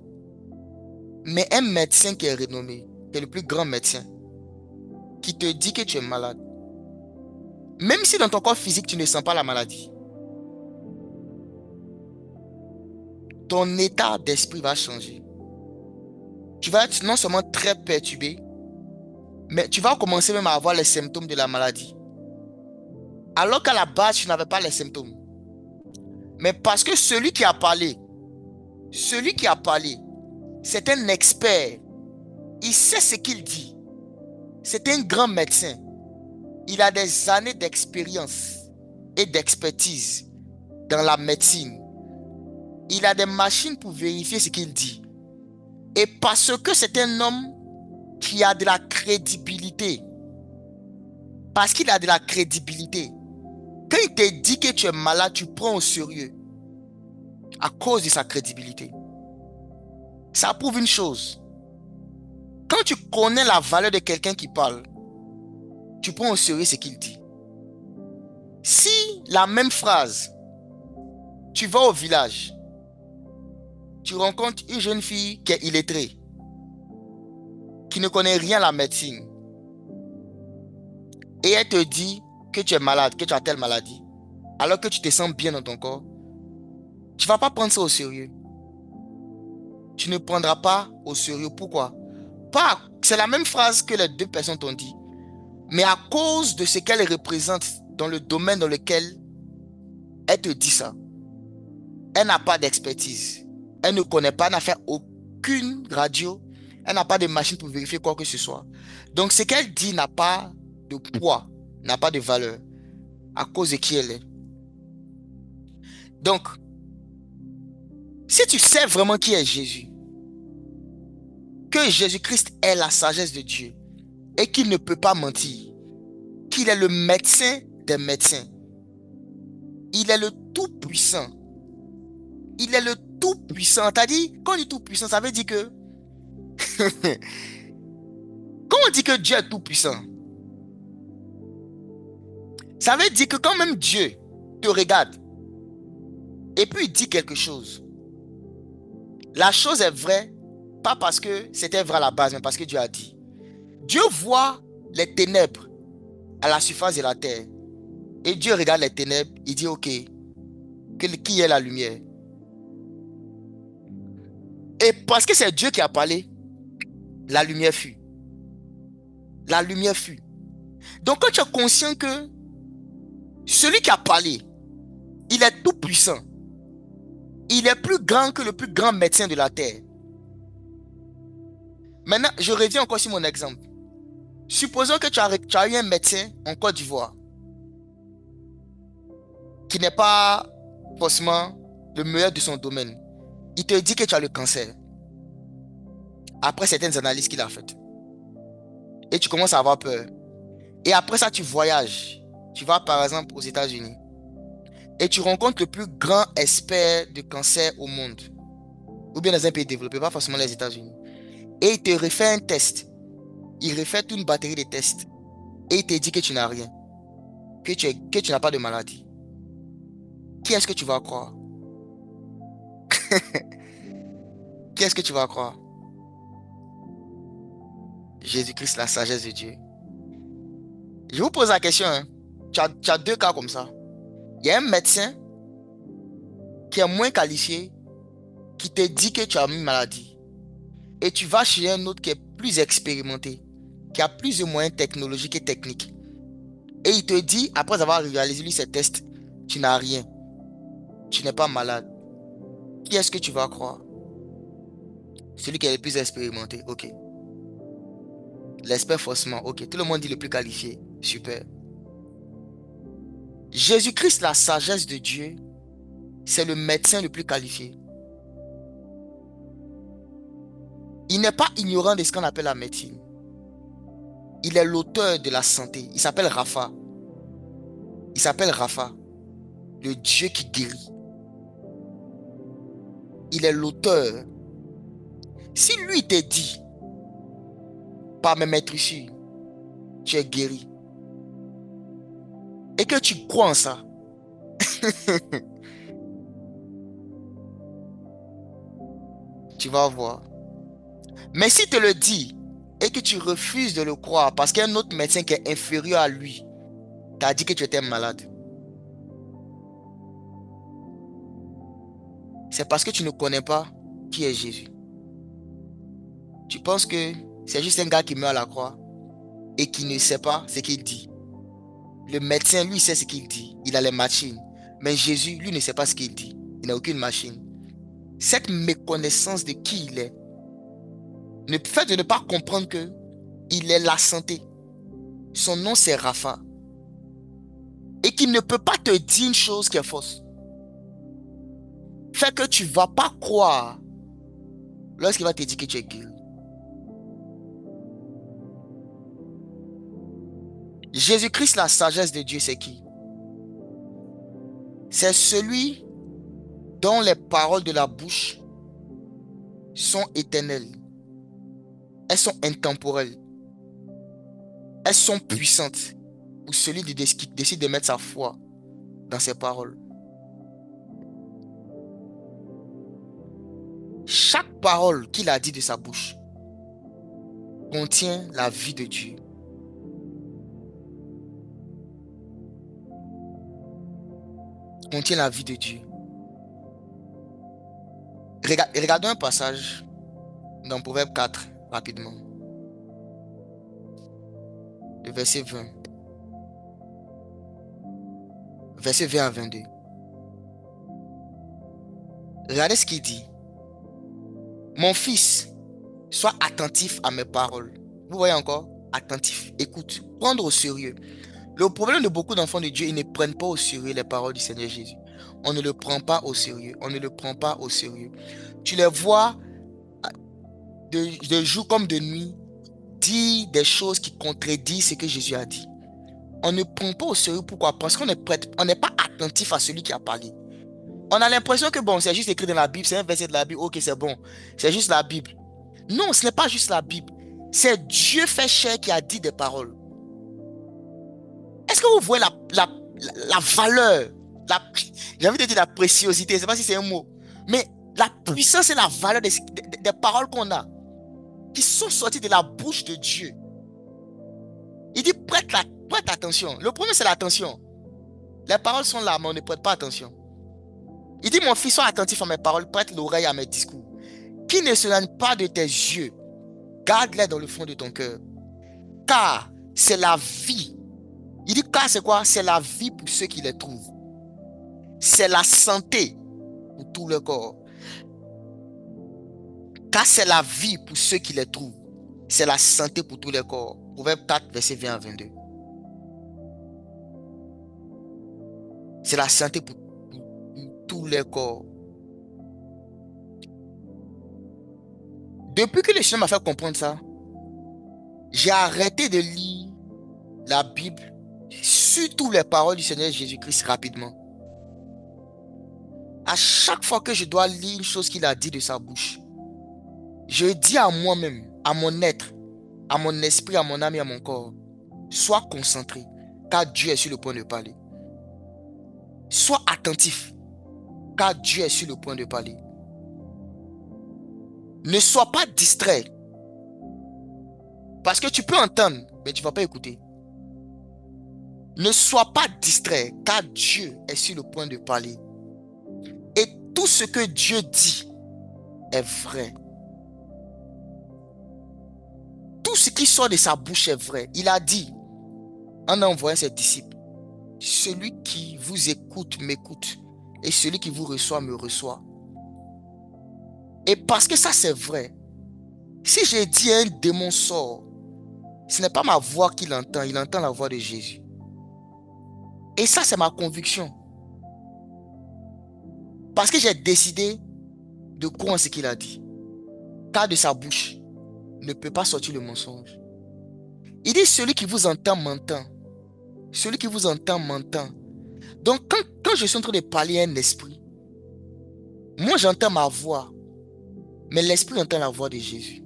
Speaker 1: Mais un médecin qui est renommé, qui est le plus grand médecin, qui te dit que tu es malade, même si dans ton corps physique tu ne sens pas la maladie, ton état d'esprit va changer. Tu vas être non seulement très perturbé, Mais tu vas commencer même à avoir les symptômes de la maladie. Alors qu'à la base, tu n'avais pas les symptômes. Mais parce que celui qui a parlé, c'est un expert. Il sait ce qu'il dit. C'est un grand médecin. Il a des années d'expérience et d'expertise dans la médecine. Il a des machines pour vérifier ce qu'il dit. Et parce que c'est un homme qui a de la crédibilité, parce qu'il a de la crédibilité, quand il te dit que tu es malade, tu prends au sérieux à cause de sa crédibilité. Ça prouve une chose. Quand tu connais la valeur de quelqu'un qui parle, tu prends au sérieux ce qu'il dit. Si la même phrase, tu vas au village, tu rencontres une jeune fille qui est illettrée, qui ne connaît rien à la médecine, et elle te dit que tu es malade, que tu as telle maladie, alors que tu te sens bien dans ton corps, tu ne vas pas prendre ça au sérieux. Tu ne prendras pas au sérieux. Pourquoi? Pas, c'est la même phrase que les deux personnes t'ont dit, mais à cause de ce qu'elle représente dans le domaine dans lequel elle te dit ça. Elle n'a pas d'expertise. Elle ne connaît pas, elle n'a fait aucune radio. Elle n'a pas de machine pour vérifier quoi que ce soit. Donc, ce qu'elle dit n'a pas de poids, n'a pas de valeur à cause de qui elle est. Donc, si tu sais vraiment qui est Jésus, que Jésus-Christ est la sagesse de Dieu et qu'il ne peut pas mentir, qu'il est le médecin des médecins, il est le tout-puissant. Il est le tout-puissant. T'as dit, quand on dit tout-puissant, ça veut dire que quand on dit que Dieu est tout-puissant, ça veut dire que quand même Dieu te regarde et puis il dit quelque chose, la chose est vraie, pas parce que c'était vrai à la base, mais parce que Dieu a dit. Dieu voit les ténèbres à la surface de la terre. Et Dieu regarde les ténèbres, il dit, ok, qui est la lumière? Et parce que c'est Dieu qui a parlé, la lumière fut. La lumière fut. Donc quand tu es conscient que celui qui a parlé, il est tout puissant, il est plus grand que le plus grand médecin de la terre. Maintenant, je reviens encore sur mon exemple. Supposons que tu as eu un médecin en Côte d'Ivoire qui n'est pas forcément le meilleur de son domaine. Il te dit que tu as le cancer après certaines analyses qu'il a faites. Et tu commences à avoir peur. Et après ça, tu voyages. Tu vas par exemple aux États-Unis. Et tu rencontres le plus grand expert de cancer au monde. Ou bien dans un pays développé, pas forcément les États-Unis. Et il te refait un test. Il refait toute une batterie de tests. Et il te dit que tu n'as rien. Que tu n'as pas de maladie. Qui est-ce que tu vas croire? Qui est-ce que tu vas croire? Jésus-Christ, la sagesse de Dieu. Je vous pose la question, hein. Tu as deux cas comme ça. Il y a un médecin qui est moins qualifié, qui te dit que tu as une maladie. Et tu vas chez un autre qui est plus expérimenté, qui a plus de moyens technologiques et techniques. Et il te dit, après avoir réalisé lui ses tests, tu n'as rien. Tu n'es pas malade. Qui est-ce que tu vas croire? Celui qui est le plus expérimenté. Ok. L'expert forcément. Ok. Tout le monde dit le plus qualifié. Super. Jésus-Christ, la sagesse de Dieu, c'est le médecin le plus qualifié. Il n'est pas ignorant de ce qu'on appelle la médecine. Il est l'auteur de la santé. Il s'appelle Rapha. Il s'appelle Rapha, le Dieu qui guérit. Il est l'auteur. Si lui te dit, par mes maîtresses, tu es guéri, et que tu crois en ça, tu vas voir. Mais si te le dit, et que tu refuses de le croire, parce qu'il y a un autre médecin qui est inférieur à lui, t'a dit que tu étais malade, c'est parce que tu ne connais pas qui est Jésus. Tu penses que c'est juste un gars qui meurt à la croix. et qui ne sait pas ce qu'il dit. Le médecin, lui, sait ce qu'il dit. Il a les machines. Mais Jésus, lui, ne sait pas ce qu'il dit. Il n'a aucune machine. Cette méconnaissance de qui il est, le fait de ne pas comprendre que il est la santé. Son nom, c'est Rapha. Et qu'il ne peut pas te dire une chose qui est fausse. Fait que tu ne vas pas croire lorsqu'il va te dire que tu es guéri. Jésus-Christ, la sagesse de Dieu, c'est qui? C'est celui dont les paroles de la bouche sont éternelles. Elles sont intemporelles. Elles sont puissantes. Ou celui qui décide de mettre sa foi dans ses paroles. Chaque parole qu'il a dit de sa bouche contient la vie de Dieu. Contient la vie de Dieu. Regardons un passage dans Proverbe 4, rapidement. Le verset 20. Verset 20 à 22. Regardez ce qu'il dit. Mon fils, sois attentif à mes paroles. Vous voyez encore? Attentif. Écoute. Prendre au sérieux. Le problème de beaucoup d'enfants de Dieu, ils ne prennent pas au sérieux les paroles du Seigneur Jésus. On ne le prend pas au sérieux. On ne le prend pas au sérieux. Tu les vois de jour comme de nuit dire des choses qui contredisent ce que Jésus a dit. On ne prend pas au sérieux. Pourquoi? Parce qu'on n'est pas attentif à celui qui a parlé. On a l'impression que bon, c'est juste écrit dans la Bible, c'est un verset de la Bible, ok, c'est bon. C'est juste la Bible. Non, ce n'est pas juste la Bible. C'est Dieu fait chair qui a dit des paroles. Est-ce que vous voyez la valeur, j'ai envie de dire la préciosité, je ne sais pas si c'est un mot, mais la puissance et la valeur des paroles qu'on a, qui sont sorties de la bouche de Dieu. Il dit prête attention. Le premier, c'est l'attention. Les paroles sont là, mais on ne prête pas attention. Il dit, mon fils, sois attentif à mes paroles, prête l'oreille à mes discours. Qui ne s'éloigne pas de tes yeux, garde-les dans le fond de ton cœur. Car c'est la vie. Il dit, car c'est quoi? C'est la vie pour ceux qui les trouvent. C'est la santé pour tout le corps. Car c'est la vie pour ceux qui les trouvent. C'est la santé pour tout le corps. Proverbe 4, verset 20 à 22. C'est la santé pour tout le corps. Depuis que le Seigneur m'a fait comprendre ça, j'ai arrêté de lire la Bible, surtout les paroles du Seigneur Jésus-Christ rapidement. À chaque fois que je dois lire une chose qu'il a dit de sa bouche, je dis à moi-même, à mon être, à mon esprit, à mon âme et à mon corps, sois concentré, car Dieu est sur le point de parler. Sois attentif, car Dieu est sur le point de parler. Ne sois pas distrait, parce que tu peux entendre, mais tu ne vas pas écouter. Ne sois pas distrait, car Dieu est sur le point de parler. Et tout ce que Dieu dit est vrai. Tout ce qui sort de sa bouche est vrai. Il a dit, en envoyant ses disciples, celui qui vous écoute m'écoute, et celui qui vous reçoit me reçoit. Et parce que ça c'est vrai, si j'ai dit un démon sort, ce n'est pas ma voix qu'il entend, il entend la voix de Jésus. Et ça c'est ma conviction. Parce que j'ai décidé de croire en ce qu'il a dit. Car de sa bouche ne peut pas sortir le mensonge. Il dit celui qui vous entend m'entend. Celui qui vous entend m'entend. Donc quand je suis en train de parler à un esprit, moi j'entends ma voix, mais l'esprit entend la voix de Jésus.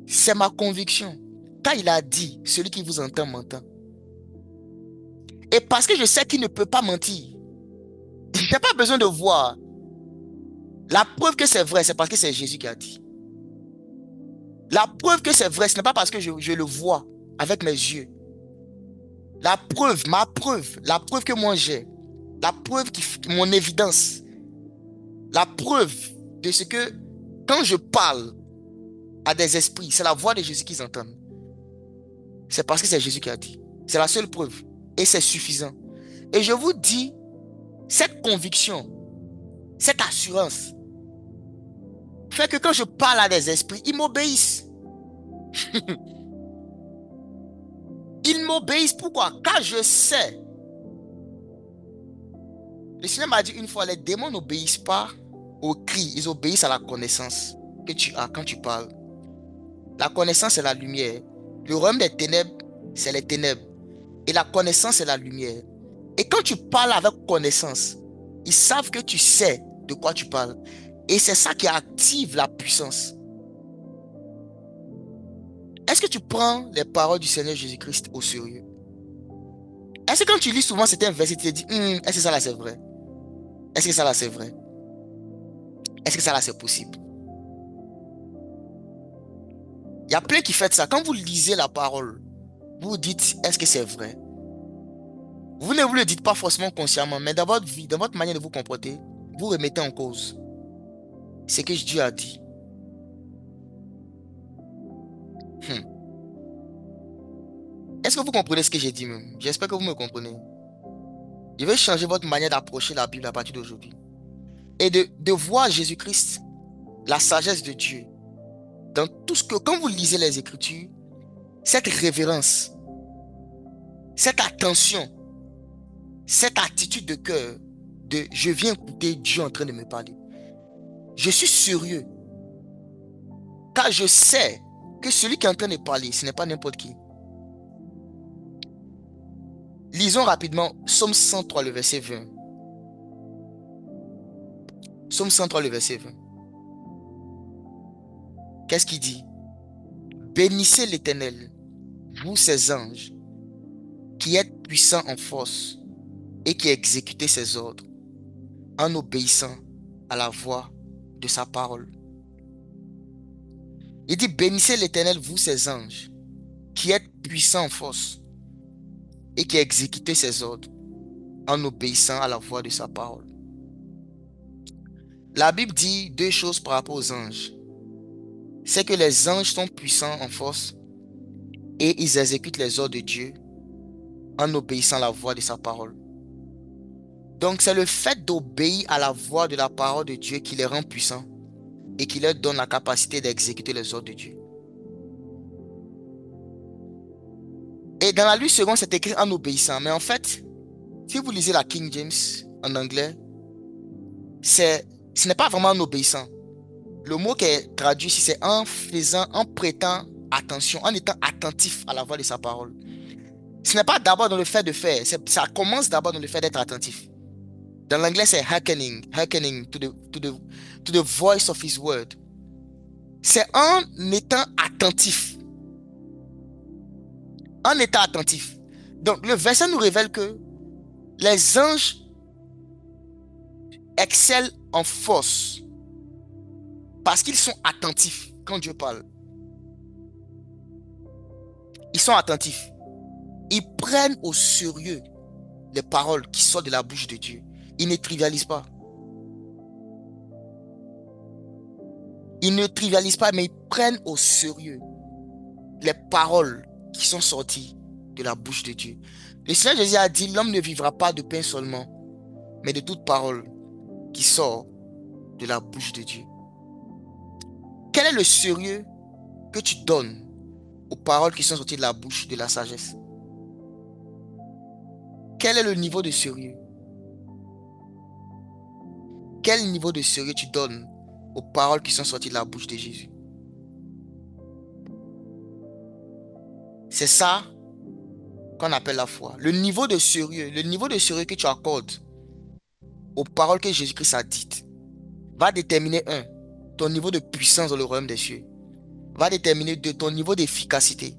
Speaker 1: C'est ma conviction. Quand il a dit celui qui vous entend m'entend. Et parce que je sais qu'il ne peut pas mentir, je n'ai pas besoin de voir. La preuve que c'est vrai, c'est parce que c'est Jésus qui a dit. La preuve que c'est vrai, ce n'est pas parce que je le vois avec mes yeux. La preuve, ma preuve, la preuve que moi j'ai, la preuve mon évidence, la preuve de ce que quand je parle à des esprits, c'est la voix de Jésus qu'ils entendent. C'est parce que c'est Jésus qui a dit. C'est la seule preuve. Et c'est suffisant. Et je vous dis, cette conviction, cette assurance, fait que quand je parle à des esprits, ils m'obéissent. Ils m'obéissent. Pourquoi? Car je sais. Le Seigneur m'a dit une fois, les démons n'obéissent pas au cri, ils obéissent à la connaissance que tu as quand tu parles. La connaissance, c'est la lumière. Le royaume des ténèbres, c'est les ténèbres. Et la connaissance, c'est la lumière. Et quand tu parles avec connaissance, ils savent que tu sais de quoi tu parles. Et c'est ça qui active la puissance. Est-ce que tu prends les paroles du Seigneur Jésus-Christ au sérieux? Est-ce que quand tu lis souvent certains versets, tu te dis, est-ce que ça là c'est vrai? Est-ce que ça là c'est vrai? Est-ce que ça là c'est possible? Il y a plein qui font ça. Quand vous lisez la parole, vous vous dites, est-ce que c'est vrai? Vous ne vous le dites pas forcément consciemment, mais dans votre vie, dans votre manière de vous comporter, vous remettez en cause ce que Dieu a dit. Hmm. Est-ce que vous comprenez ce que j'ai dit même? J'espère que vous me comprenez. Je vais changer votre manière d'approcher la Bible à partir d'aujourd'hui. Et de voir Jésus-Christ, la sagesse de Dieu, dans tout ce que, quand vous lisez les Écritures, cette révérence, cette attention, cette attitude de cœur, de je viens écouter Dieu en train de me parler. Je suis sérieux, car je sais que celui qui est en train de parler, ce n'est pas n'importe qui. Lisons rapidement Psaume 103, le verset 20. Psaume 103, le verset 20. Qu'est-ce qu'il dit? Bénissez l'Éternel, vous ses anges, qui êtes puissants en force et qui exécutez ses ordres en obéissant à la voix de sa parole. Il dit, bénissez l'Éternel, vous ses anges, qui êtes puissants en force et qui exécutez ses ordres en obéissant à la voix de sa parole. La Bible dit deux choses par rapport aux anges. C'est que les anges sont puissants en force et ils exécutent les ordres de Dieu en obéissant à la voix de sa parole. Donc c'est le fait d'obéir à la voix de la parole de Dieu qui les rend puissants et qui leur donne la capacité d'exécuter les ordres de Dieu. Et dans la Lutte seconde, c'est écrit en obéissant. Mais en fait, si vous lisez la King James en anglais, ce n'est pas vraiment en obéissant. Le mot qui est traduit ici, c'est en faisant, en prêtant attention, en étant attentif à la voix de sa parole. Ce n'est pas d'abord dans le fait de faire, ça commence d'abord dans le fait d'être attentif. Dans l'anglais, c'est hearkening to the voice of his word. C'est en étant attentif. En étant attentif. Donc, le verset nous révèle que les anges excellent en force parce qu'ils sont attentifs quand Dieu parle. Ils sont attentifs. Ils prennent au sérieux les paroles qui sortent de la bouche de Dieu. Ils ne trivialisent pas. Ils ne trivialisent pas, mais ils prennent au sérieux les paroles qui sont sorties de la bouche de Dieu. Le Seigneur Jésus a dit, l'homme ne vivra pas de pain seulement, mais de toute parole qui sort de la bouche de Dieu. Quel est le sérieux que tu donnes aux paroles qui sont sorties de la bouche de la sagesse? Quel est le niveau de sérieux? Quel niveau de sérieux tu donnes aux paroles qui sont sorties de la bouche de Jésus? C'est ça qu'on appelle la foi. Le niveau de sérieux que tu accordes aux paroles que Jésus-Christ a dites va déterminer, un, ton niveau de puissance dans le royaume des cieux. Va déterminer, deux, ton niveau d'efficacité.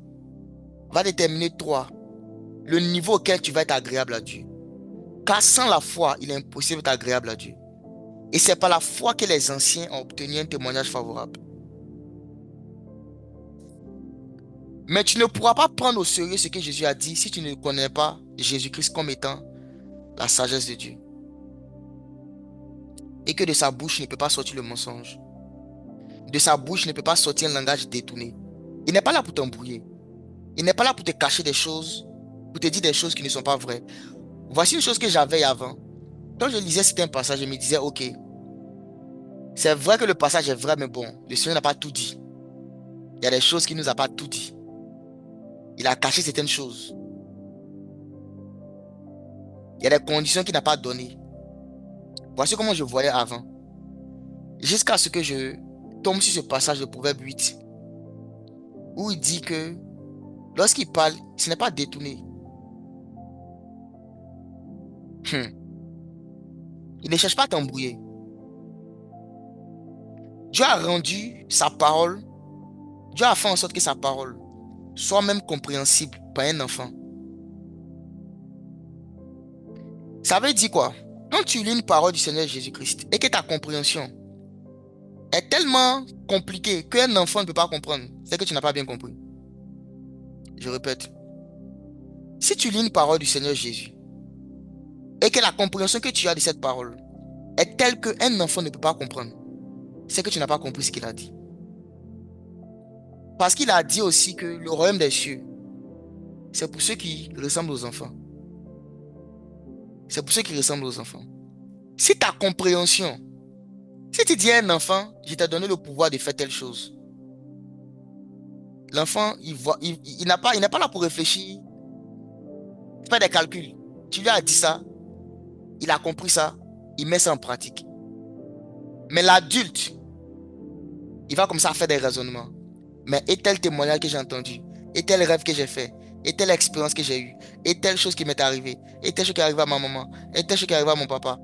Speaker 1: Va déterminer, trois, le niveau auquel tu vas être agréable à Dieu. Car sans la foi, il est impossible d'être agréable à Dieu. Et c'est par la foi que les anciens ont obtenu un témoignage favorable. Mais tu ne pourras pas prendre au sérieux ce que Jésus a dit si tu ne connais pas Jésus-Christ comme étant la sagesse de Dieu. Et que de sa bouche ne peut pas sortir le mensonge. De sa bouche ne peut pas sortir un langage détourné. Il n'est pas là pour t'embrouiller. Il n'est pas là pour te cacher des choses, pour te dire des choses qui ne sont pas vraies. Voici une chose que j'avais avant. Quand je lisais certains passages, je me disais, ok, c'est vrai que le passage est vrai, mais bon, le Seigneur n'a pas tout dit. Il y a des choses qu'il ne nous a pas tout dit. Il a caché certaines choses. Il y a des conditions qu'il n'a pas données. Voici comment je voyais avant. Jusqu'à ce que je tombe sur ce passage de Proverbe 8, où il dit que lorsqu'il parle, ce n'est pas détourné. Hmm. Il ne cherche pas à t'embrouiller. Dieu a rendu sa parole, Dieu a fait en sorte que sa parole soit même compréhensible par un enfant. Ça veut dire quoi? Quand tu lis une parole du Seigneur Jésus-Christ et que ta compréhension est tellement compliquée qu'un enfant ne peut pas comprendre, c'est que tu n'as pas bien compris. Je répète, si tu lis une parole du Seigneur Jésus et que la compréhension que tu as de cette parole est telle qu'un enfant ne peut pas comprendre, c'est que tu n'as pas compris ce qu'il a dit. Parce qu'il a dit aussi que le royaume des cieux, c'est pour ceux qui ressemblent aux enfants. C'est pour ceux qui ressemblent aux enfants. Si ta compréhension, si tu dis à un enfant, je t'ai donné le pouvoir de faire telle chose, l'enfant, il n'est pas là pour réfléchir, faire des calculs. Tu lui as dit ça, il a compris ça, il met ça en pratique. Mais l'adulte, il va comme ça faire des raisonnements. Mais et tel témoignage que j'ai entendu, et tel rêve que j'ai fait, et telle expérience que j'ai eue, et telle chose qui m'est arrivée, et telle chose qui est arrivée à ma maman, et telle chose qui est arrivée à mon papa.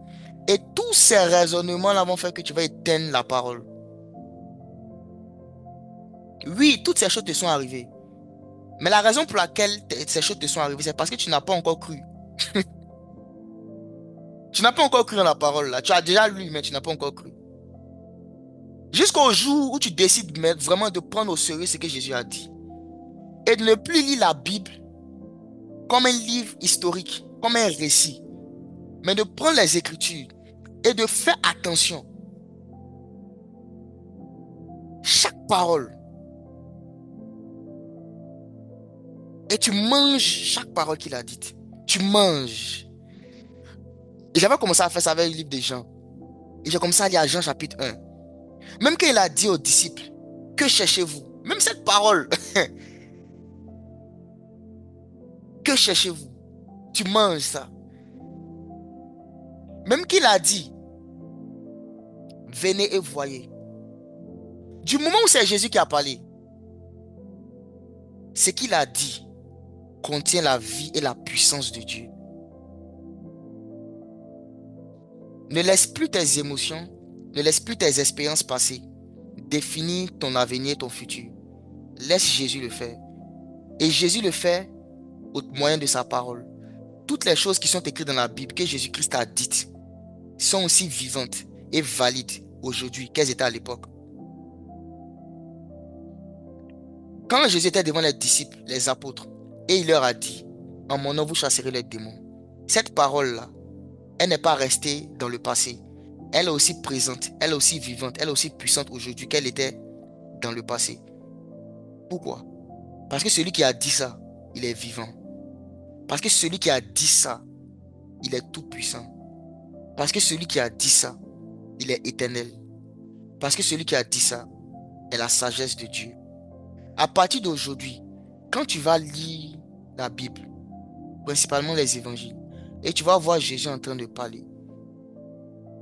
Speaker 1: Et tous ces raisonnements-là vont faire que tu vas éteindre la parole. Oui, toutes ces choses te sont arrivées. Mais la raison pour laquelle ces choses te sont arrivées, c'est parce que tu n'as pas encore cru. Tu n'as pas encore cru en la parole là. Tu as déjà lu, mais tu n'as pas encore cru. Jusqu'au jour où tu décides vraiment de prendre au sérieux ce que Jésus a dit. Et de ne plus lire la Bible comme un livre historique, comme un récit. Mais de prendre les Écritures et de faire attention. Chaque parole. Et tu manges chaque parole qu'il a dite. Tu manges. Et j'avais commencé à faire ça avec le livre de Jean. Et j'ai commencé à lire à Jean chapitre 1. Même quand il a dit aux disciples, que cherchez-vous? Même cette parole, que cherchez-vous? Tu manges ça. Même qu'il a dit, venez et voyez. Du moment où c'est Jésus qui a parlé, ce qu'il a dit contient la vie et la puissance de Dieu. Ne laisse plus tes émotions, ne laisse plus tes expériences passées définir ton avenir, ton futur. Laisse Jésus le faire. Et Jésus le fait au moyen de sa parole. Toutes les choses qui sont écrites dans la Bible que Jésus-Christ a dites sont aussi vivantes et valides aujourd'hui qu'elles étaient à l'époque. Quand Jésus était devant les disciples, les apôtres, et il leur a dit, en mon nom vous chasserez les démons. Cette parole-là, elle n'est pas restée dans le passé. Elle est aussi présente, elle est aussi vivante, elle est aussi puissante aujourd'hui qu'elle était dans le passé. Pourquoi? Parce que celui qui a dit ça, il est vivant. Parce que celui qui a dit ça, il est tout puissant. Parce que celui qui a dit ça, il est éternel. Parce que celui qui a dit ça est la sagesse de Dieu. À partir d'aujourd'hui, quand tu vas lire la Bible, principalement les évangiles, et tu vas voir Jésus en train de parler,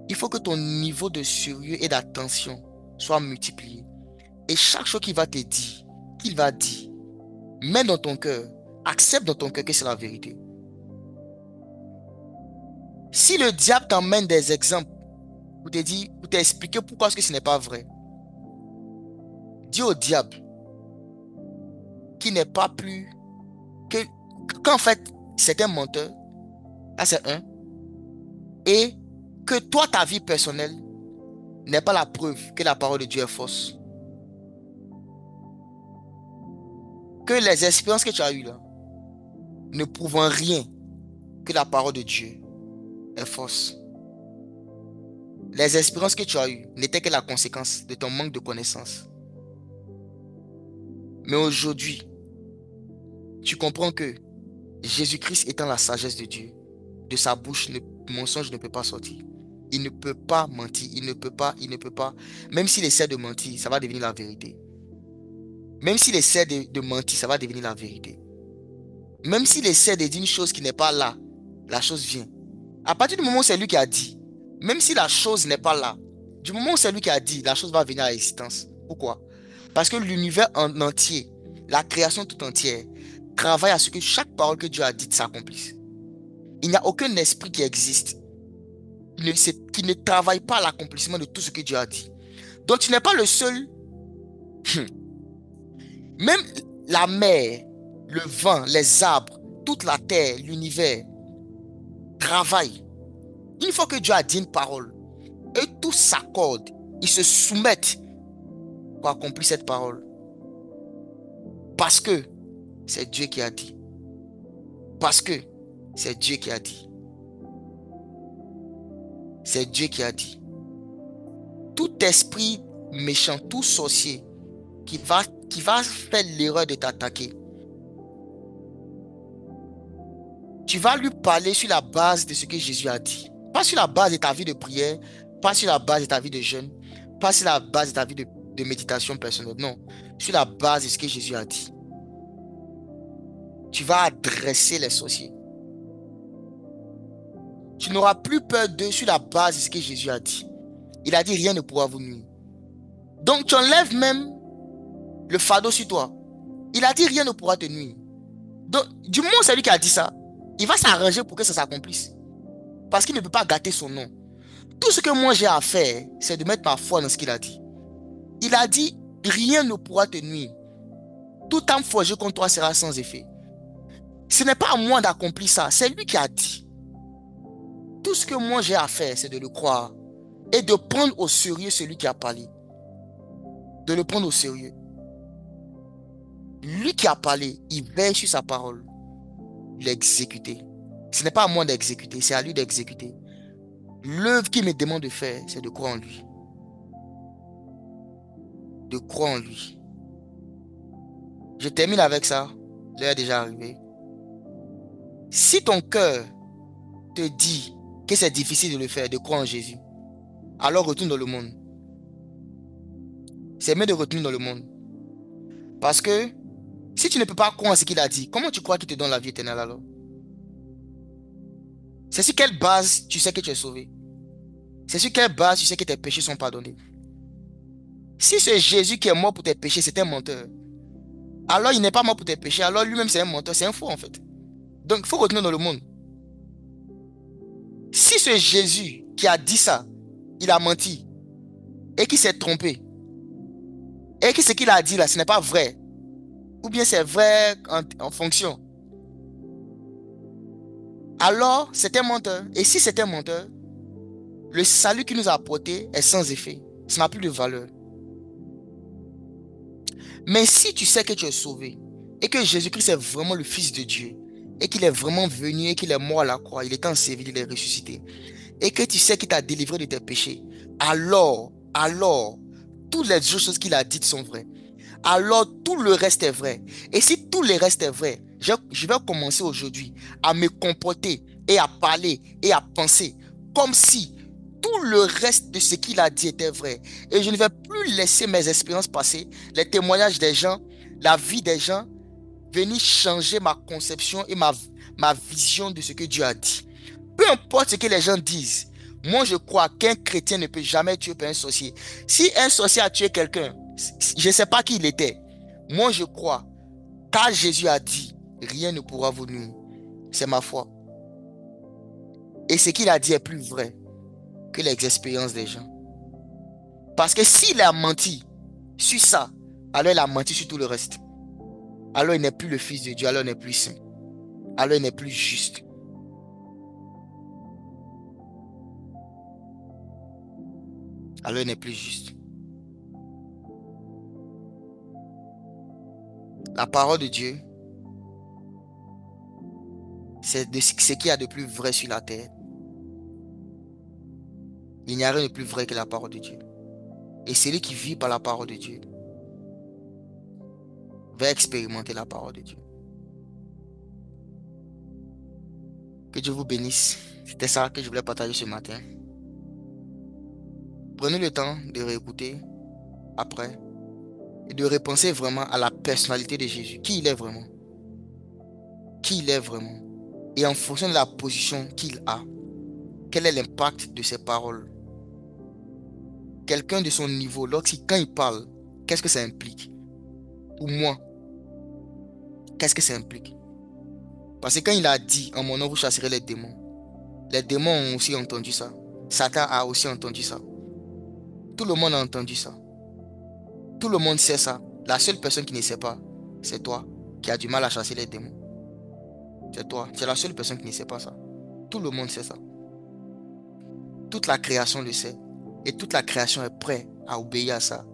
Speaker 1: il faut que ton niveau de sérieux et d'attention soit multiplié. Et chaque chose qu'il va te dire, qu'il va dire, mets dans ton cœur, accepte dans ton cœur que c'est la vérité. Si le diable t'emmène des exemples pour te dire, pour t'expliquer pourquoi est-ce que ce n'est pas vrai, dis au diable qu'il n'est pas plus que qu'en fait c'est un menteur, là c'est un, et que toi ta vie personnelle n'est pas la preuve que la parole de Dieu est fausse. Que les expériences que tu as eues là ne prouvent en rien que la parole de Dieu est fausse. Les expériences que tu as eues n'étaient que la conséquence de ton manque de connaissance. Mais aujourd'hui, tu comprends que Jésus-Christ étant la sagesse de Dieu, de sa bouche, le mensonge ne peut pas sortir. Il ne peut pas mentir, il ne peut pas. Même s'il essaie de mentir, ça va devenir la vérité. Même s'il essaie de mentir, ça va devenir la vérité. Même s'il essaie de dire une chose qui n'est pas là, la chose vient. À partir du moment où c'est lui qui a dit, même si la chose n'est pas là, du moment où c'est lui qui a dit, la chose va venir à l'existence. Pourquoi? Parce que l'univers en entier, la création tout entière, travaille à ce que chaque parole que Dieu a dite s'accomplisse. Il n'y a aucun esprit qui existe qui ne travaille pas à l'accomplissement de tout ce que Dieu a dit. Donc tu n'es pas le seul. Même la mer, le vent, les arbres, toute la terre, l'univers travaillent. Une fois que Dieu a dit une parole, eux tous s'accordent, ils se soumettent pour accomplir cette parole. Parce que c'est Dieu qui a dit. Parce que c'est Dieu qui a dit. C'est Dieu qui a dit. Tout esprit méchant, tout sorcier qui va faire l'erreur de t'attaquer, tu vas lui parler sur la base de ce que Jésus a dit. Pas sur la base de ta vie de prière, pas sur la base de ta vie de jeûne, pas sur la base de ta vie de méditation personnelle. Non, sur la base de ce que Jésus a dit. Tu vas adresser les sorciers. Tu n'auras plus peur d'eux sur la base de ce que Jésus a dit. Il a dit rien ne pourra vous nuire. Donc tu enlèves même le fardeau sur toi. Il a dit rien ne pourra te nuire. Donc du moment où c'est lui qui a dit ça, il va s'arranger pour que ça s'accomplisse. Parce qu'il ne peut pas gâter son nom. Tout ce que moi j'ai à faire, c'est de mettre ma foi dans ce qu'il a dit. Il a dit, rien ne pourra te nuire. Tout âme forgée contre toi sera sans effet. Ce n'est pas à moi d'accomplir ça, c'est lui qui a dit. Tout ce que moi j'ai à faire, c'est de le croire et de prendre au sérieux celui qui a parlé. De le prendre au sérieux. Lui qui a parlé, il veille sur sa parole. L'exécuter. Ce n'est pas à moi d'exécuter, c'est à lui d'exécuter. L'œuvre qu'il me demande de faire, c'est de croire en lui. De croire en lui. Je termine avec ça. L'heure est déjà arrivée. Si ton cœur te dit que c'est difficile de le faire, de croire en Jésus, alors retourne dans le monde. C'est mieux de retourner dans le monde. Parce que si tu ne peux pas croire en ce qu'il a dit, comment tu crois qu'il te donne la vie éternelle alors? C'est sur quelle base tu sais que tu es sauvé? C'est sur quelle base tu sais que tes péchés sont pardonnés? Si c'est Jésus qui est mort pour tes péchés, c'est un menteur. Alors il n'est pas mort pour tes péchés, alors lui-même c'est un menteur, c'est un faux en fait. Donc il faut retourner dans le monde. Si c'est Jésus qui a dit ça, il a menti et qui s'est trompé et que ce qu'il a dit là, ce n'est pas vrai, ou bien c'est vrai en fonction, alors c'est un menteur. Et si c'est un menteur, le salut qu'il nous a apporté est sans effet. Ça n'a plus de valeur. Mais si tu sais que tu es sauvé et que Jésus-Christ est vraiment le Fils de Dieu et qu'il est vraiment venu et qu'il est mort à la croix, il est enseveli, il est ressuscité et que tu sais qu'il t'a délivré de tes péchés, alors, toutes les choses qu'il a dites sont vraies. Alors tout le reste est vrai. Et si tout le reste est vrai, je vais commencer aujourd'hui à me comporter et à parler et à penser comme si tout le reste de ce qu'il a dit était vrai. Et je ne vais plus laisser mes expériences passer, les témoignages des gens, la vie des gens, venir changer ma conception et ma vision de ce que Dieu a dit. Peu importe ce que les gens disent, moi je crois qu'un chrétien ne peut jamais tuer un sorcier. Si un sorcier a tué quelqu'un, je ne sais pas qui il était. Moi je crois, car Jésus a dit, rien ne pourra vous nuire. C'est ma foi. Et ce qu'il a dit est plus vrai que les expériences des gens. Parce que s'il a menti sur ça, alors il a menti sur tout le reste. Alors il n'est plus le Fils de Dieu, alors il n'est plus saint. Alors il n'est plus juste. Alors il n'est plus juste. La parole de Dieu, c'est ce qu'il y a de plus vrai sur la terre. Il n'y a rien de plus vrai que la parole de Dieu. Et celui qui vit par la parole de Dieu va expérimenter la parole de Dieu. Que Dieu vous bénisse. C'était ça que je voulais partager ce matin. Prenez le temps de réécouter après et de repenser vraiment à la personnalité de Jésus. Qui il est vraiment? Qui il est vraiment? Et en fonction de la position qu'il a, quel est l'impact de ses paroles? Quelqu'un de son niveau, quand il parle, qu'est-ce que ça implique? Pour moi, qu'est-ce que ça implique? Parce que quand il a dit, en mon nom, vous chasserez les démons ont aussi entendu ça. Satan a aussi entendu ça. Tout le monde a entendu ça. Tout le monde sait ça. La seule personne qui ne sait pas, c'est toi qui as du mal à chasser les démons. C'est toi. C'est la seule personne qui ne sait pas ça. Tout le monde sait ça. Toute la création le sait. Et toute la création est prête à obéir à ça.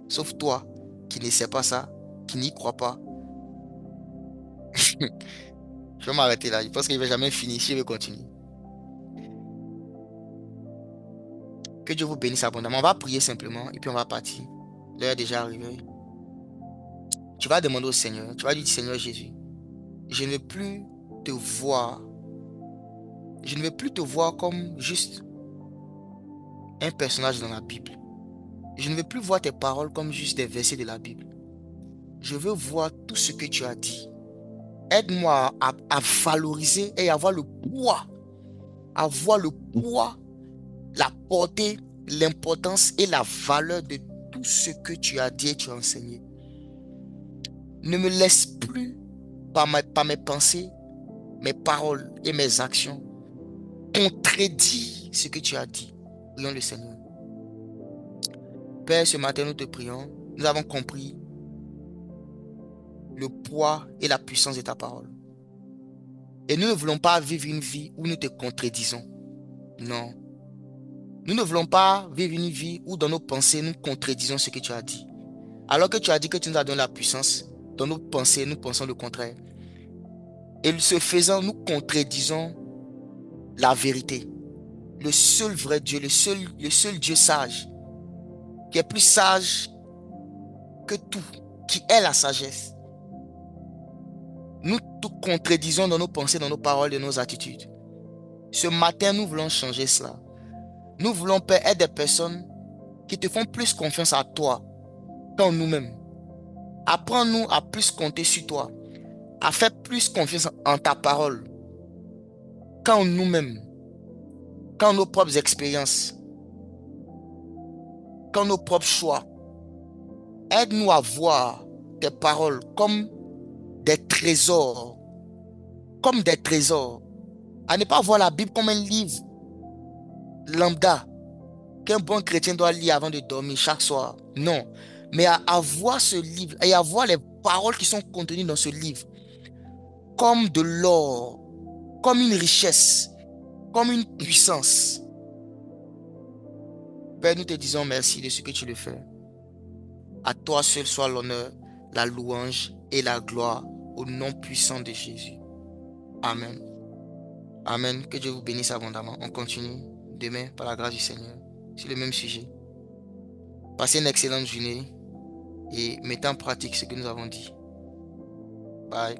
Speaker 1: Sauf toi qui ne sais pas ça, qui n'y croit pas. Je vais m'arrêter là. Je pense qu'il ne va jamais finir. Je vais continuer. Que Dieu vous bénisse abondamment. On va prier simplement et puis on va partir. L'heure est déjà arrivée. Tu vas demander au Seigneur. Tu vas lui dire, Seigneur Jésus, je ne veux plus te voir. Je ne veux plus te voir comme juste un personnage dans la Bible. Je ne veux plus voir tes paroles comme juste des versets de la Bible. Je veux voir tout ce que tu as dit. Aide-moi à valoriser et avoir le poids, la portée, l'importance et la valeur de tout ce que tu as dit et tu as enseigné. Ne me laisse plus par mes pensées, mes paroles et mes actions contredire ce que tu as dit. Prions le Seigneur. Père, ce matin nous te prions. Nous avons compris le poids et la puissance de ta parole. Et nous ne voulons pas vivre une vie où nous te contredisons. Non. Nous ne voulons pas vivre une vie où dans nos pensées, nous contredisons ce que tu as dit. Alors que tu as dit que tu nous as donné la puissance, dans nos pensées, nous pensons le contraire. Et ce faisant, nous contredisons la vérité. Le seul vrai Dieu, le seul Dieu sage, qui est plus sage que tout, qui est la sagesse. Nous tout contredisons dans nos pensées, dans nos paroles et nos attitudes. Ce matin, nous voulons changer cela. Nous voulons, Père, être des personnes qui te font plus confiance à toi qu'en nous-mêmes. Apprends-nous à plus compter sur toi, à faire plus confiance en ta parole qu'en nous-mêmes, qu'en nos propres expériences, qu'en nos propres choix. Aide-nous à voir tes paroles des trésors, comme des trésors. À ne pas voir la Bible comme un livre lambda qu'un bon chrétien doit lire avant de dormir chaque soir. Non, mais à voir ce livre et à voir les paroles qui sont contenues dans ce livre comme de l'or, comme une richesse, comme une puissance. Père, nous te disons merci de ce que tu le fais. À toi seul soit l'honneur, la louange et la gloire au nom puissant de Jésus. Amen. Amen. Que Dieu vous bénisse abondamment. On continue demain par la grâce du Seigneur sur le même sujet. Passez une excellente journée et mettez en pratique ce que nous avons dit. Bye.